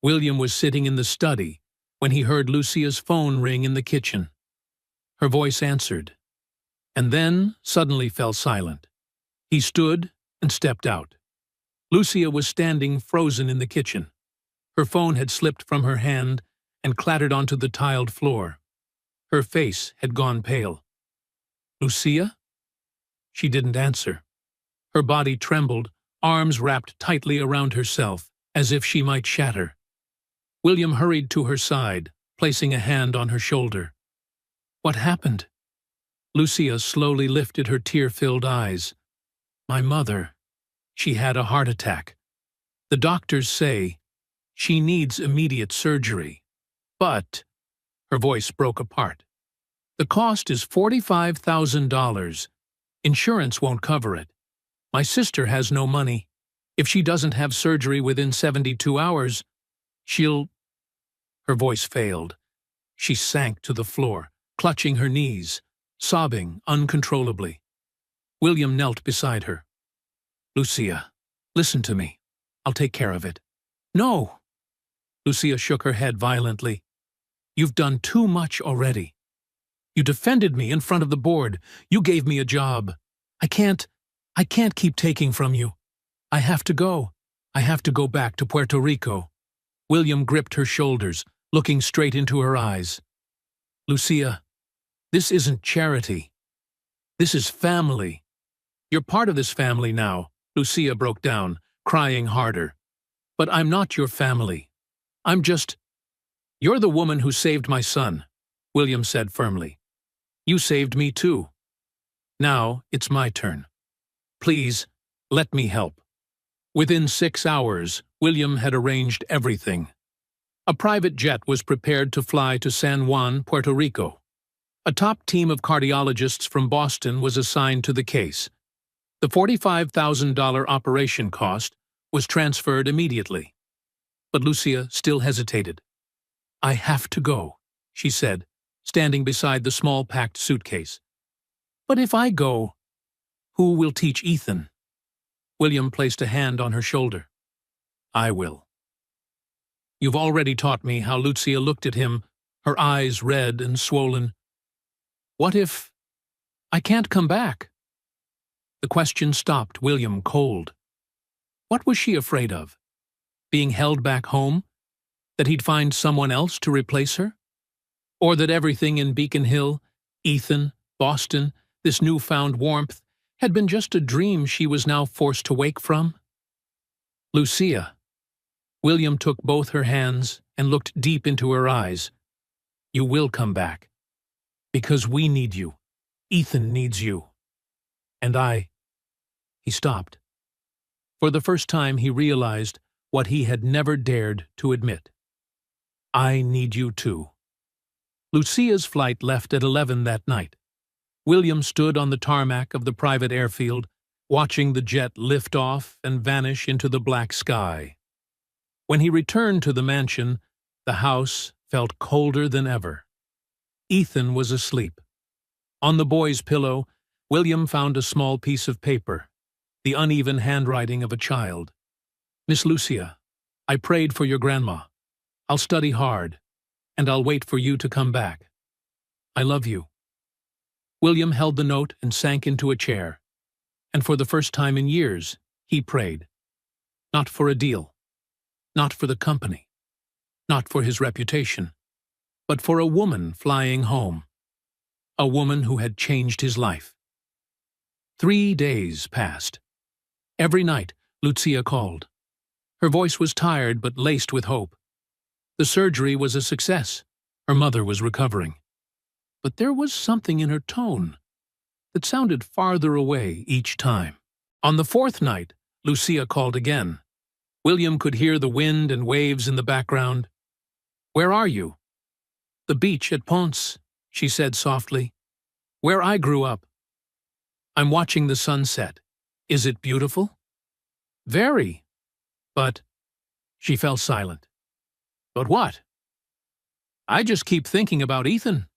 William was sitting in the study when he heard Lucia's phone ring in the kitchen. Her voice answered, and then suddenly fell silent. He stood and stepped out. Lucia was standing frozen in the kitchen. Her phone had slipped from her hand and clattered onto the tiled floor. Her face had gone pale. "Lucia?" She didn't answer. Her body trembled, arms wrapped tightly around herself, as if she might shatter. William hurried to her side, placing a hand on her shoulder. "What happened?" Lucia slowly lifted her tear-filled eyes. "My mother. She had a heart attack. The doctors say she needs immediate surgery. But," her voice broke apart, "the cost is $45,000. Insurance won't cover it. My sister has no money. If she doesn't have surgery within 72 hours, she'll—" Her voice failed. She sank to the floor, clutching her knees, sobbing uncontrollably. William knelt beside her. "Lucia, listen to me. I'll take care of it." "No!" Lucia shook her head violently. "You've done too much already. You defended me in front of the board. You gave me a job. I can't keep taking from you. I have to go. I have to go back to Puerto Rico." William gripped her shoulders, looking straight into her eyes. "Lucia, this isn't charity. This is family. You're part of this family now." Lucia broke down, crying harder. "But I'm not your family. I'm just—" "You're the woman who saved my son," William said firmly. "You saved me too. Now it's my turn. Please, let me help." Within 6 hours, William had arranged everything. A private jet was prepared to fly to San Juan, Puerto Rico. A top team of cardiologists from Boston was assigned to the case. The $45,000 operation cost was transferred immediately. But Lucia still hesitated. "I have to go," she said, standing beside the small packed suitcase. "But if I go, who will teach Ethan?" William placed a hand on her shoulder. "I will." "You've already taught me how." Lucia looked at him, her eyes red and swollen. "What if I can't come back?" The question stopped William cold. What was she afraid of? Being held back home? That he'd find someone else to replace her? Or that everything in Beacon Hill, Ethan, Boston, this newfound warmth, had been just a dream she was now forced to wake from? "Lucia." William took both her hands and looked deep into her eyes. "You will come back. Because we need you. Ethan needs you. And I—" He stopped. For the first time he realized what he had never dared to admit. "I need you too." Lucia's flight left at 11 that night. William stood on the tarmac of the private airfield, watching the jet lift off and vanish into the black sky. When he returned to the mansion, the house felt colder than ever. Ethan was asleep. On the boy's pillow, William found a small piece of paper, the uneven handwriting of a child. "Miss Lucia, I prayed for your grandma. I'll study hard, and I'll wait for you to come back. I love you." William held the note and sank into a chair. And for the first time in years, he prayed. Not for a deal. Not for the company. Not for his reputation. But for a woman flying home. A woman who had changed his life. 3 days passed. Every night, Lucia called. Her voice was tired but laced with hope. The surgery was a success. Her mother was recovering. But there was something in her tone that sounded farther away each time. On the 4th night, Lucia called again. William could hear the wind and waves in the background. "Where are you?" "The beach at Ponce," she said softly. "Where I grew up." "I'm watching the sunset. Is it beautiful?" "Very. But—" She fell silent. "But what?" "I just keep thinking about Ethan.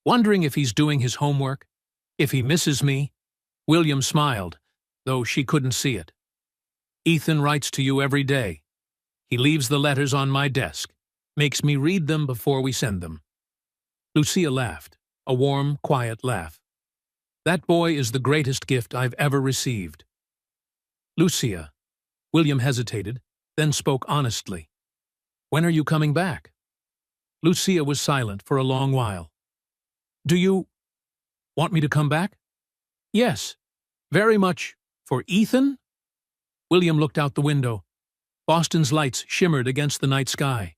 Wondering if he's doing his homework, if he misses me." William smiled, though she couldn't see it. "Ethan writes to you every day. He leaves the letters on my desk, makes me read them before we send them." Lucia laughed, a warm, quiet laugh. "That boy is the greatest gift I've ever received." "Lucia," William hesitated, then spoke honestly. "When are you coming back?" Lucia was silent for a long while. "Do you want me to come back?" "Yes, very much. For Ethan?" William looked out the window. Boston's lights shimmered against the night sky.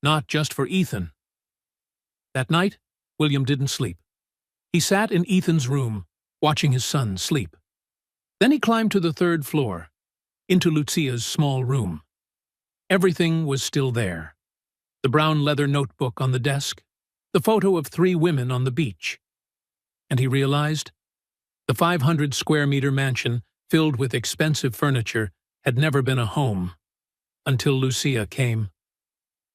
"Not just for Ethan." That night, William didn't sleep. He sat in Ethan's room, watching his son sleep. Then he climbed to the 3rd floor, into Lucia's small room. Everything was still there. The brown leather notebook on the desk, the photo of 3 women on the beach. And he realized the 500-square-meter mansion filled with expensive furniture had never been a home until Lucia came.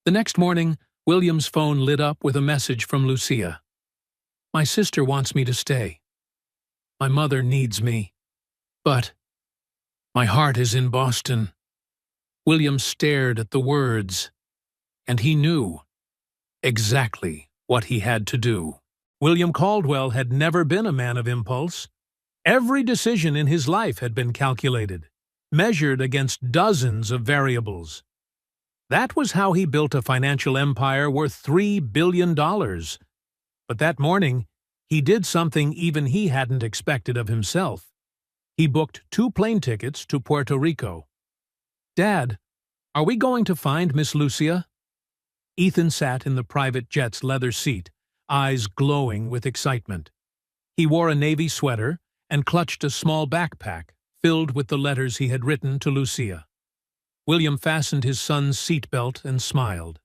The next morning, William's phone lit up with a message from Lucia. "My sister wants me to stay. My mother needs me. But my heart is in Boston." William stared at the words, and he knew exactly what he had to do. William Caldwell had never been a man of impulse. Every decision in his life had been calculated, measured against dozens of variables. That was how he built a financial empire worth $3 billion. But that morning, he did something even he hadn't expected of himself. He booked 2 plane tickets to Puerto Rico. "Dad, are we going to find Miss Lucia?" Ethan sat in the private jet's leather seat, eyes glowing with excitement. He wore a navy sweater and clutched a small backpack filled with the letters he had written to Lucia. William fastened his son's seatbelt and smiled.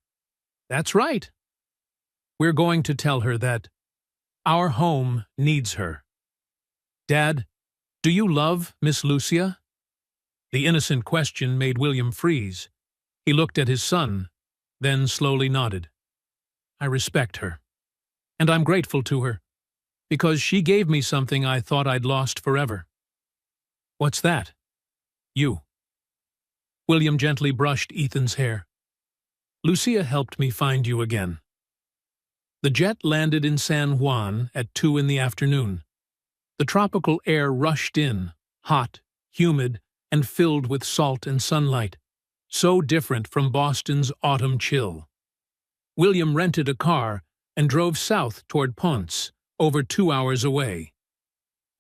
"That's right. We're going to tell her that our home needs her. Dad, do you love Miss Lucia?" The innocent question made William freeze. He looked at his son, then slowly nodded. "I respect her, and I'm grateful to her, because she gave me something I thought I'd lost forever." "What's that?" "You." William gently brushed Ethan's hair. "Lucia helped me find you again." The jet landed in San Juan at 2 in the afternoon. The tropical air rushed in, hot, humid, and filled with salt and sunlight, so different from Boston's autumn chill. William rented a car and drove south toward Ponce, over 2 hours away.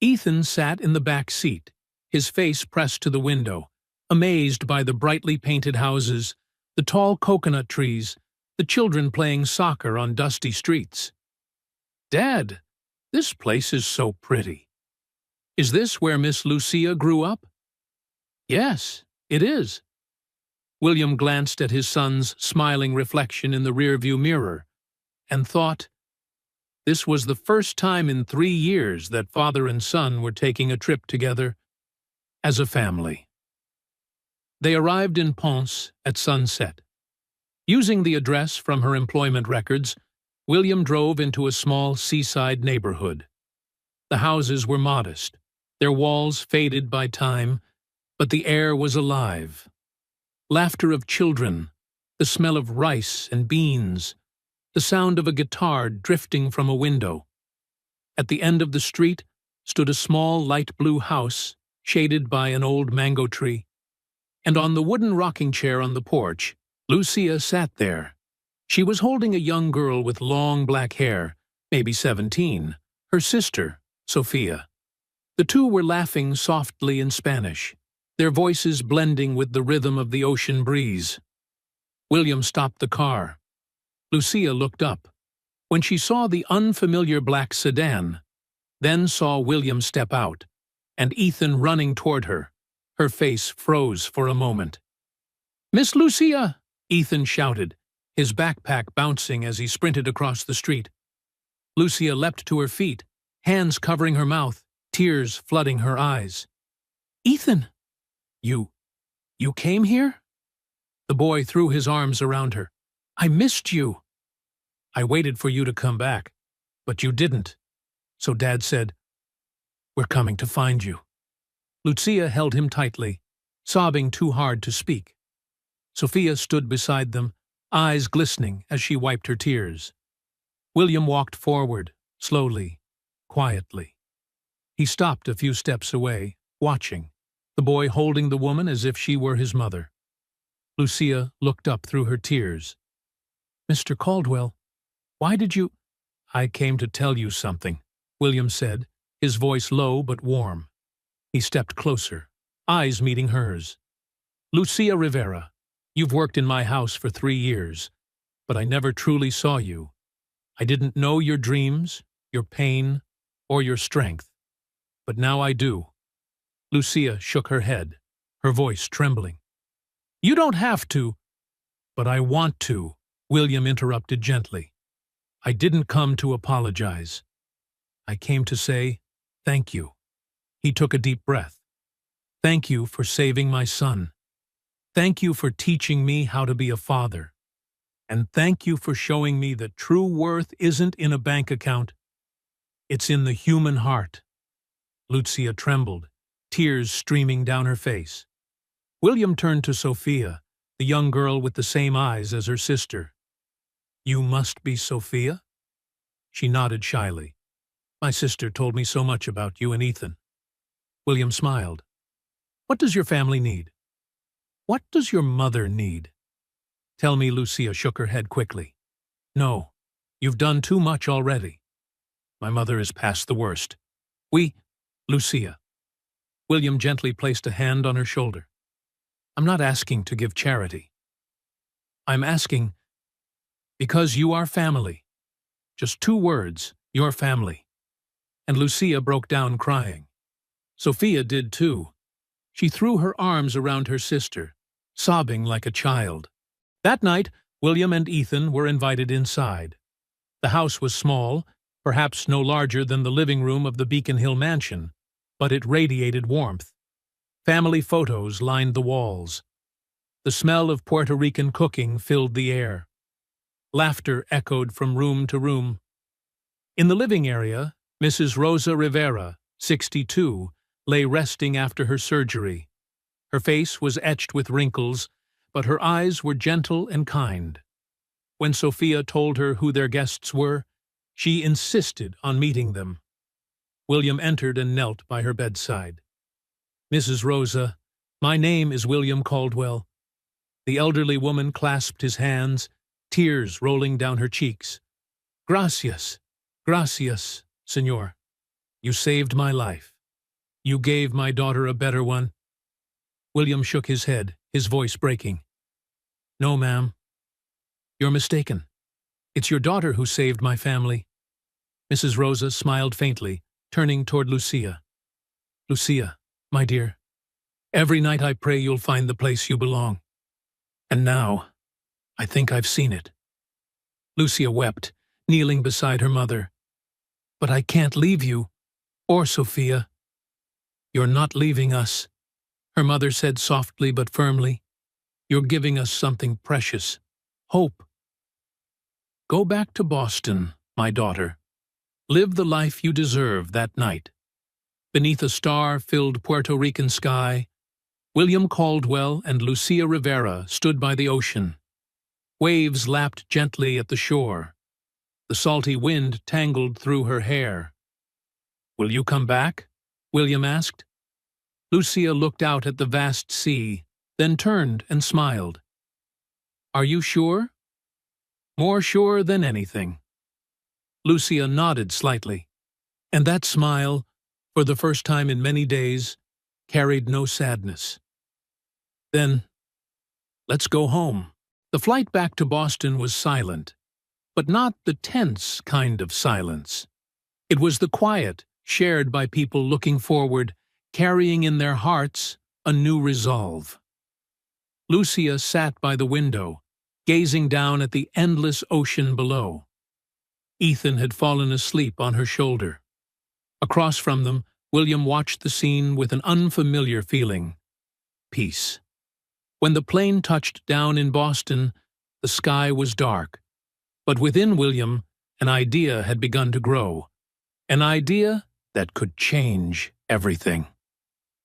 Ethan sat in the back seat, his face pressed to the window, amazed by the brightly painted houses, the tall coconut trees, the children playing soccer on dusty streets. "Dad, this place is so pretty. Is this where Miss Lucia grew up?" "Yes, it is." William glanced at his son's smiling reflection in the rearview mirror and thought, this was the first time in 3 years that father and son were taking a trip together as a family. They arrived in Ponce at sunset. Using the address from her employment records, William drove into a small seaside neighborhood. The houses were modest, their walls faded by time, but the air was alive. Laughter of children, the smell of rice and beans, the sound of a guitar drifting from a window. At the end of the street stood a small light blue house, shaded by an old mango tree, and on the wooden rocking chair on the porch, Lucia sat there. She was holding a young girl with long black hair, maybe 17, her sister, Sophia. The two were laughing softly in Spanish, their voices blending with the rhythm of the ocean breeze. William stopped the car. Lucia looked up. When she saw the unfamiliar black sedan, then saw William step out, and Ethan running toward her, her face froze for a moment. "Miss Lucia!" Ethan shouted, his backpack bouncing as he sprinted across the street. Lucia leapt to her feet, hands covering her mouth, tears flooding her eyes. "Ethan! You came here?" The boy threw his arms around her. "I missed you." "I waited for you to come back, but you didn't. So Dad said, 'We're coming to find you.'" Lucia held him tightly, sobbing too hard to speak. Sophia stood beside them, eyes glistening as she wiped her tears. William walked forward, slowly, quietly. He stopped a few steps away, watching, the boy holding the woman as if she were his mother. Lucia looked up through her tears. "Mr. Caldwell, why did you—" "I came to tell you something," William said, his voice low but warm. He stepped closer, eyes meeting hers. "Lucia Rivera, you've worked in my house for 3 years, but I never truly saw you. I didn't know your dreams, your pain, or your strength. But now I do." Lucia shook her head, her voice trembling. "You don't have to." "But I want to," William interrupted gently. "I didn't come to apologize. I came to say thank you." He took a deep breath. "Thank you for saving my son. Thank you for teaching me how to be a father. And thank you for showing me that true worth isn't in a bank account. It's in the human heart." Lucia trembled, tears streaming down her face. William turned to Sophia, the young girl with the same eyes as her sister. "You must be Sophia?" She nodded shyly. "My sister told me so much about you and Ethan." William smiled. "What does your family need? What does your mother need?" "Tell me," Lucia shook her head quickly. "No, you've done too much already. My mother is past the worst. Lucia." William gently placed a hand on her shoulder. "I'm not asking to give charity. I'm asking because you are family. Just 2 words, your family." And Lucia broke down crying. Sophia did too. She threw her arms around her sister, sobbing like a child. That night, William and Ethan were invited inside. The house was small, perhaps no larger than the living room of the Beacon Hill mansion, but it radiated warmth. Family photos lined the walls. The smell of Puerto Rican cooking filled the air. Laughter echoed from room to room. In the living area, Mrs. Rosa Rivera, 62, lay resting after her surgery. Her face was etched with wrinkles, but her eyes were gentle and kind. When Sophia told her who their guests were, she insisted on meeting them. William entered and knelt by her bedside. "Mrs. Rosa, my name is William Caldwell." The elderly woman clasped his hands, tears rolling down her cheeks. "Gracias, gracias, Señor. You saved my life. You gave my daughter a better one." William shook his head, his voice breaking. "No, ma'am. You're mistaken. It's your daughter who saved my family." Mrs. Rosa smiled faintly, turning toward Lucia. "Lucia, my dear, every night I pray you'll find the place you belong. And now, I think I've seen it." Lucia wept, kneeling beside her mother. "But I can't leave you, or Sophia." "You're not leaving us," her mother said softly but firmly. "You're giving us something precious, hope. Go back to Boston, my daughter. Live the life you deserve that night." Beneath a star-filled Puerto Rican sky, William Caldwell and Lucia Rivera stood by the ocean. Waves lapped gently at the shore. The salty wind tangled through her hair. "Will you come back?" William asked. Lucia looked out at the vast sea, then turned and smiled. "Are you sure?" "More sure than anything." Lucia nodded slightly, and that smile, for the first time in many days, carried no sadness. "Then, let's go home." The flight back to Boston was silent, but not the tense kind of silence. It was the quiet, shared by people looking forward, carrying in their hearts a new resolve. Lucia sat by the window, gazing down at the endless ocean below. Ethan had fallen asleep on her shoulder. Across from them, William watched the scene with an unfamiliar feeling: peace. When the plane touched down in Boston, the sky was dark. But within William, an idea had begun to grow. An idea that could change everything.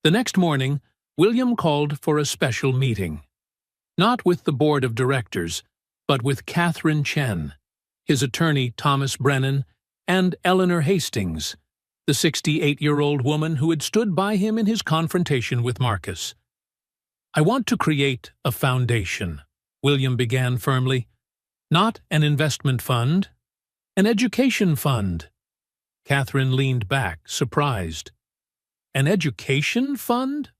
The next morning, William called for a special meeting. Not with the board of directors, but with Catherine Chen, his attorney Thomas Brennan, and Eleanor Hastings, the 68-year-old woman who had stood by him in his confrontation with Marcus. "I want to create a foundation," William began firmly. "Not an investment fund, an education fund." Catherine leaned back, surprised. "An education fund?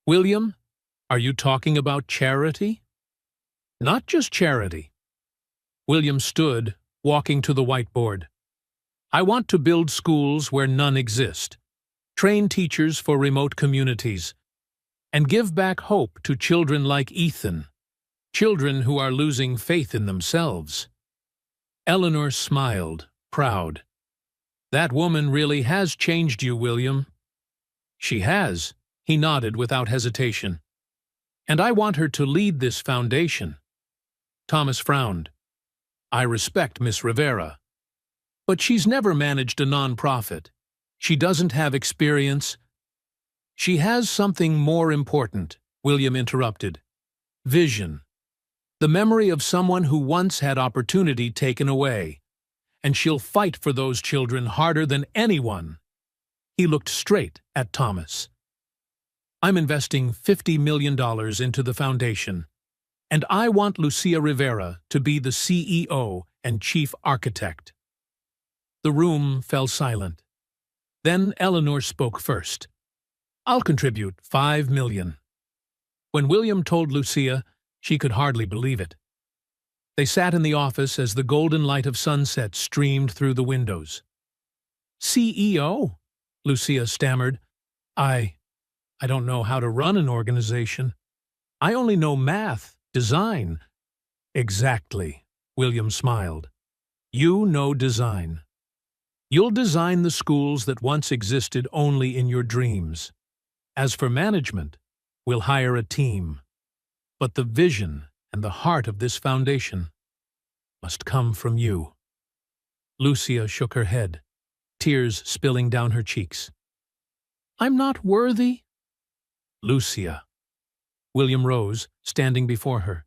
William, are you talking about charity?" "Not just charity." William stood, walking to the whiteboard. "I want to build schools where none exist, train teachers for remote communities, and give back hope to children like Ethan, children who are losing faith in themselves." Eleanor smiled, proud. "That woman really has changed you, William." "She has," he nodded without hesitation. "And I want her to lead this foundation." Thomas frowned. "I respect Miss Rivera, but she's never managed a nonprofit. She doesn't have experience." "She has something more important," William interrupted. "Vision. The memory of someone who once had opportunity taken away. And she'll fight for those children harder than anyone." He looked straight at Thomas. "I'm investing $50 million into the foundation, and I want Lucia Rivera to be the CEO and chief architect." The room fell silent. Then Eleanor spoke first. "I'll contribute $5 million." When William told Lucia, she could hardly believe it. They sat in the office as the golden light of sunset streamed through the windows. "CEO?" Lucia stammered. I I don't know how to run an organization. I only know math, design. Exactly, William smiled. You know design. You'll design the schools that once existed only in your dreams. As for management, we'll hire a team. But the vision and the heart of this foundation must come from you. Lucia shook her head, tears spilling down her cheeks. I'm not worthy? Lucia. William rose, standing before her.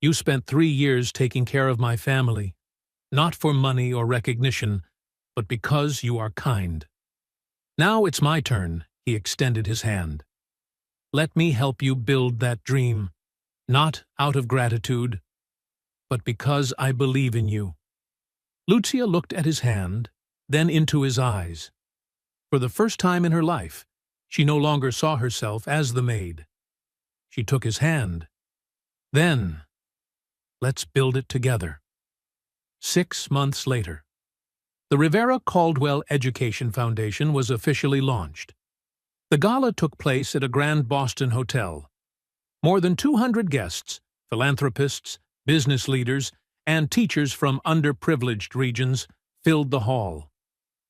You spent 3 years taking care of my family, not for money or recognition, but because you are kind. Now it's my turn, he extended his hand. Let me help you build that dream, not out of gratitude, but because I believe in you. Lucia looked at his hand, then into his eyes. For the first time in her life, she no longer saw herself as the maid. She took his hand. Then, let's build it together. 6 months later, the Rivera Caldwell Education Foundation was officially launched. The gala took place at a Grand Boston hotel. More than 200 guests, philanthropists, business leaders, and teachers from underprivileged regions filled the hall.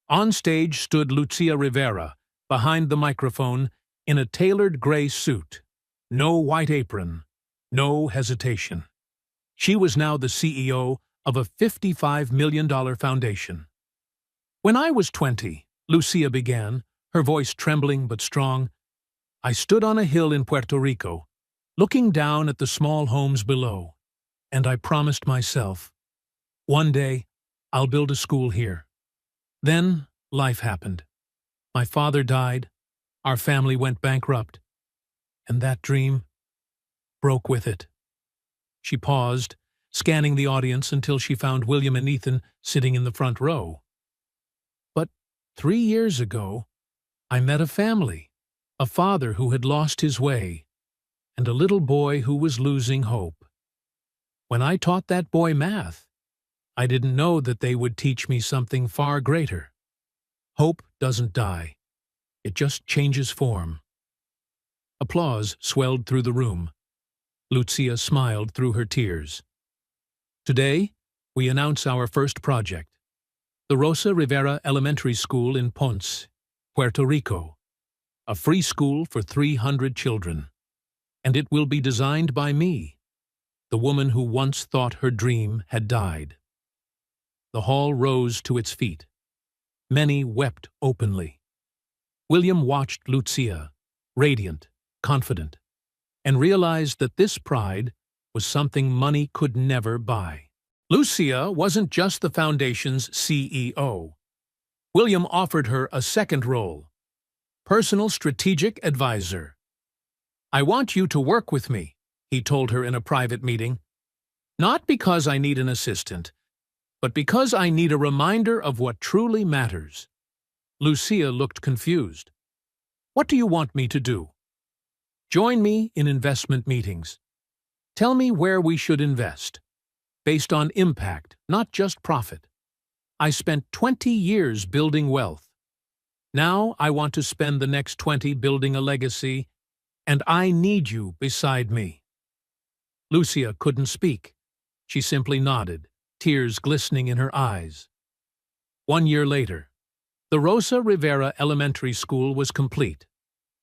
On stage stood Lucia Rivera, behind the microphone, in a tailored gray suit. No white apron, no hesitation. She was now the CEO of a $55 million foundation. When I was 20, Lucia began, her voice trembling but strong, I stood on a hill in Puerto Rico, looking down at the small homes below, and I promised myself, one day I'll build a school here. Then life happened. My father died, our family went bankrupt, and that dream broke with it. She paused, scanning the audience until she found William and Ethan sitting in the front row. But 3 years ago, I met a family, a father who had lost his way, and a little boy who was losing hope. When I taught that boy math, I didn't know that they would teach me something far greater. Hope doesn't die. It just changes form. Applause swelled through the room. Lucia smiled through her tears. Today, we announce our first project, the Rosa Rivera Elementary School in Ponce, Puerto Rico, a free school for 300 children. And it will be designed by me, the woman who once thought her dream had died. The hall rose to its feet. Many wept openly. William watched Lucia, radiant, confident, and realized that this pride was something money could never buy. Lucia wasn't just the foundation's CEO. William offered her a second role, personal strategic advisor. I want you to work with me, he told her in a private meeting. Not because I need an assistant, but because I need a reminder of what truly matters. Lucia looked confused. What do you want me to do? Join me in investment meetings. Tell me where we should invest, based on impact, not just profit. I spent 20 years building wealth. Now I want to spend the next 20 building a legacy, and I need you beside me. Lucia couldn't speak. She simply nodded, tears glistening in her eyes. 1 year later, the Rosa Rivera Elementary School was complete.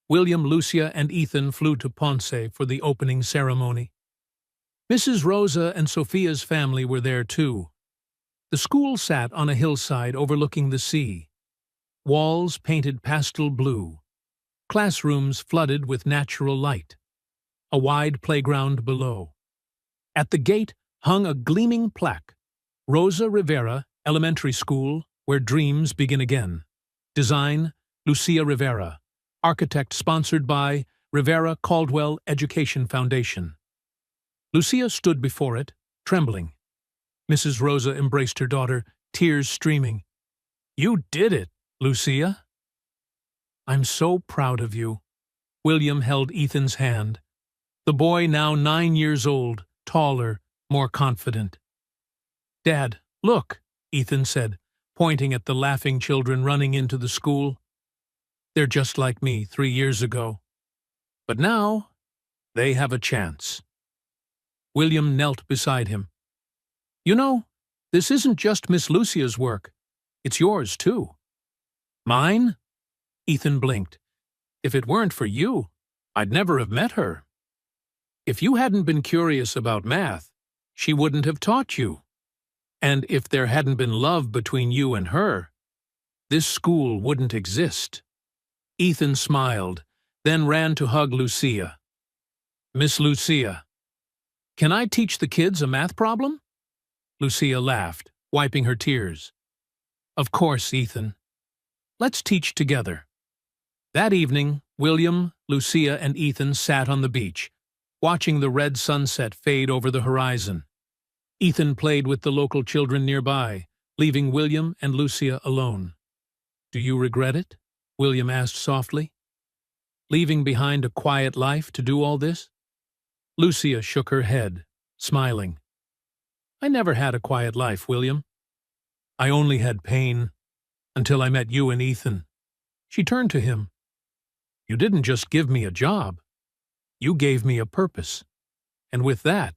William, Lucia, and Ethan flew to Ponce for the opening ceremony. Mrs. Rosa and Sophia's family were there too. The school sat on a hillside overlooking the sea. Walls painted pastel blue. Classrooms flooded with natural light. A wide playground below. At the gate hung a gleaming plaque, Rosa Rivera Elementary School, where dreams begin again. Design, Lucia Rivera. Architect sponsored by Rivera Caldwell Education Foundation. Lucia stood before it, trembling. Mrs. Rosa embraced her daughter, tears streaming. You did it, Lucia. I'm so proud of you. William held Ethan's hand. The boy, now 9 years old, taller, more confident. Dad, look, Ethan said, pointing at the laughing children running into the school. They're just like me 3 years ago. But now, they have a chance. William knelt beside him. You know, this isn't just Miss Lucia's work. It's yours, too. Mine? Ethan blinked. If it weren't for you, I'd never have met her. If you hadn't been curious about math, she wouldn't have taught you. And if there hadn't been love between you and her, this school wouldn't exist. Ethan smiled, then ran to hug Lucia. Miss Lucia, can I teach the kids a math problem? Lucia laughed, wiping her tears. Of course, Ethan. Let's teach together. That evening, William, Lucia, and Ethan sat on the beach, watching the red sunset fade over the horizon. Ethan played with the local children nearby, leaving William and Lucia alone. Do you regret it? William asked softly. Leaving behind a quiet life to do all this? Lucia shook her head, smiling. I never had a quiet life, William. I only had pain, until I met you and Ethan. She turned to him. You didn't just give me a job. You gave me a purpose. And with that,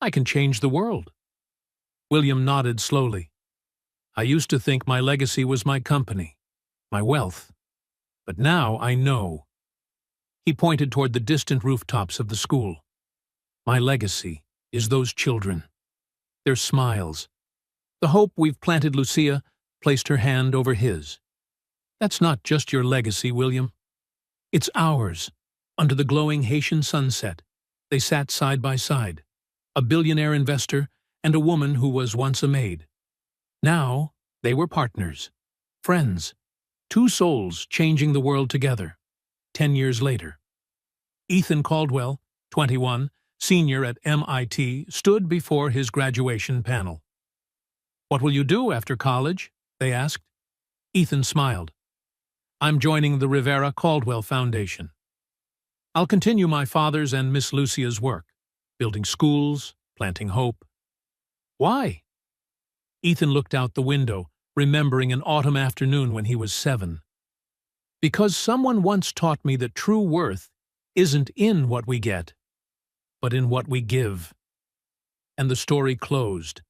I can change the world. William nodded slowly. I used to think my legacy was my company, my wealth. But now I know. He pointed toward the distant rooftops of the school. My legacy is those children. Their smiles. The hope we've planted. Lucia placed her hand over his. That's not just your legacy, William. It's ours. Under the glowing Haitian sunset, they sat side by side, a billionaire investor and a woman who was once a maid. Now, they were partners, friends, two souls changing the world together. 10 years later. Ethan Caldwell, 21, senior at MIT, stood before his graduation panel. What will you do after college? They asked. Ethan smiled. I'm joining the Rivera Caldwell Foundation. I'll continue my father's and Miss Lucia's work, building schools, planting hope. Why? Ethan looked out the window, remembering an autumn afternoon when he was 7. Because someone once taught me that true worth isn't in what we get, but in what we give. And the story closed.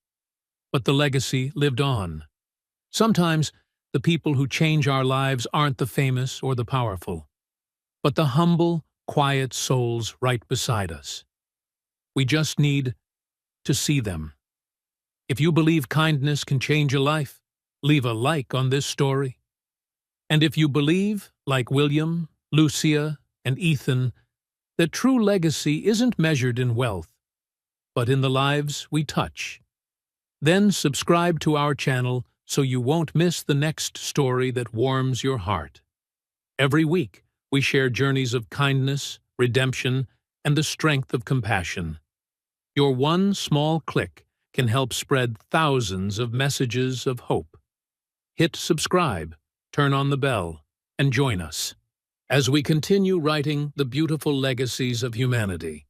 But the legacy lived on. Sometimes, the people who change our lives aren't the famous or the powerful, but the humble, quiet souls right beside us. We just need to see them. If you believe kindness can change a life, leave a like on this story. And if you believe, like William, Lucia, and Ethan, that true legacy isn't measured in wealth, but in the lives we touch, then subscribe to our channel so you won't miss the next story that warms your heart. Every week, we share journeys of kindness, redemption, and the strength of compassion. Your one small click can help spread thousands of messages of hope. Hit subscribe, turn on the bell, and join us as we continue writing the beautiful legacies of humanity.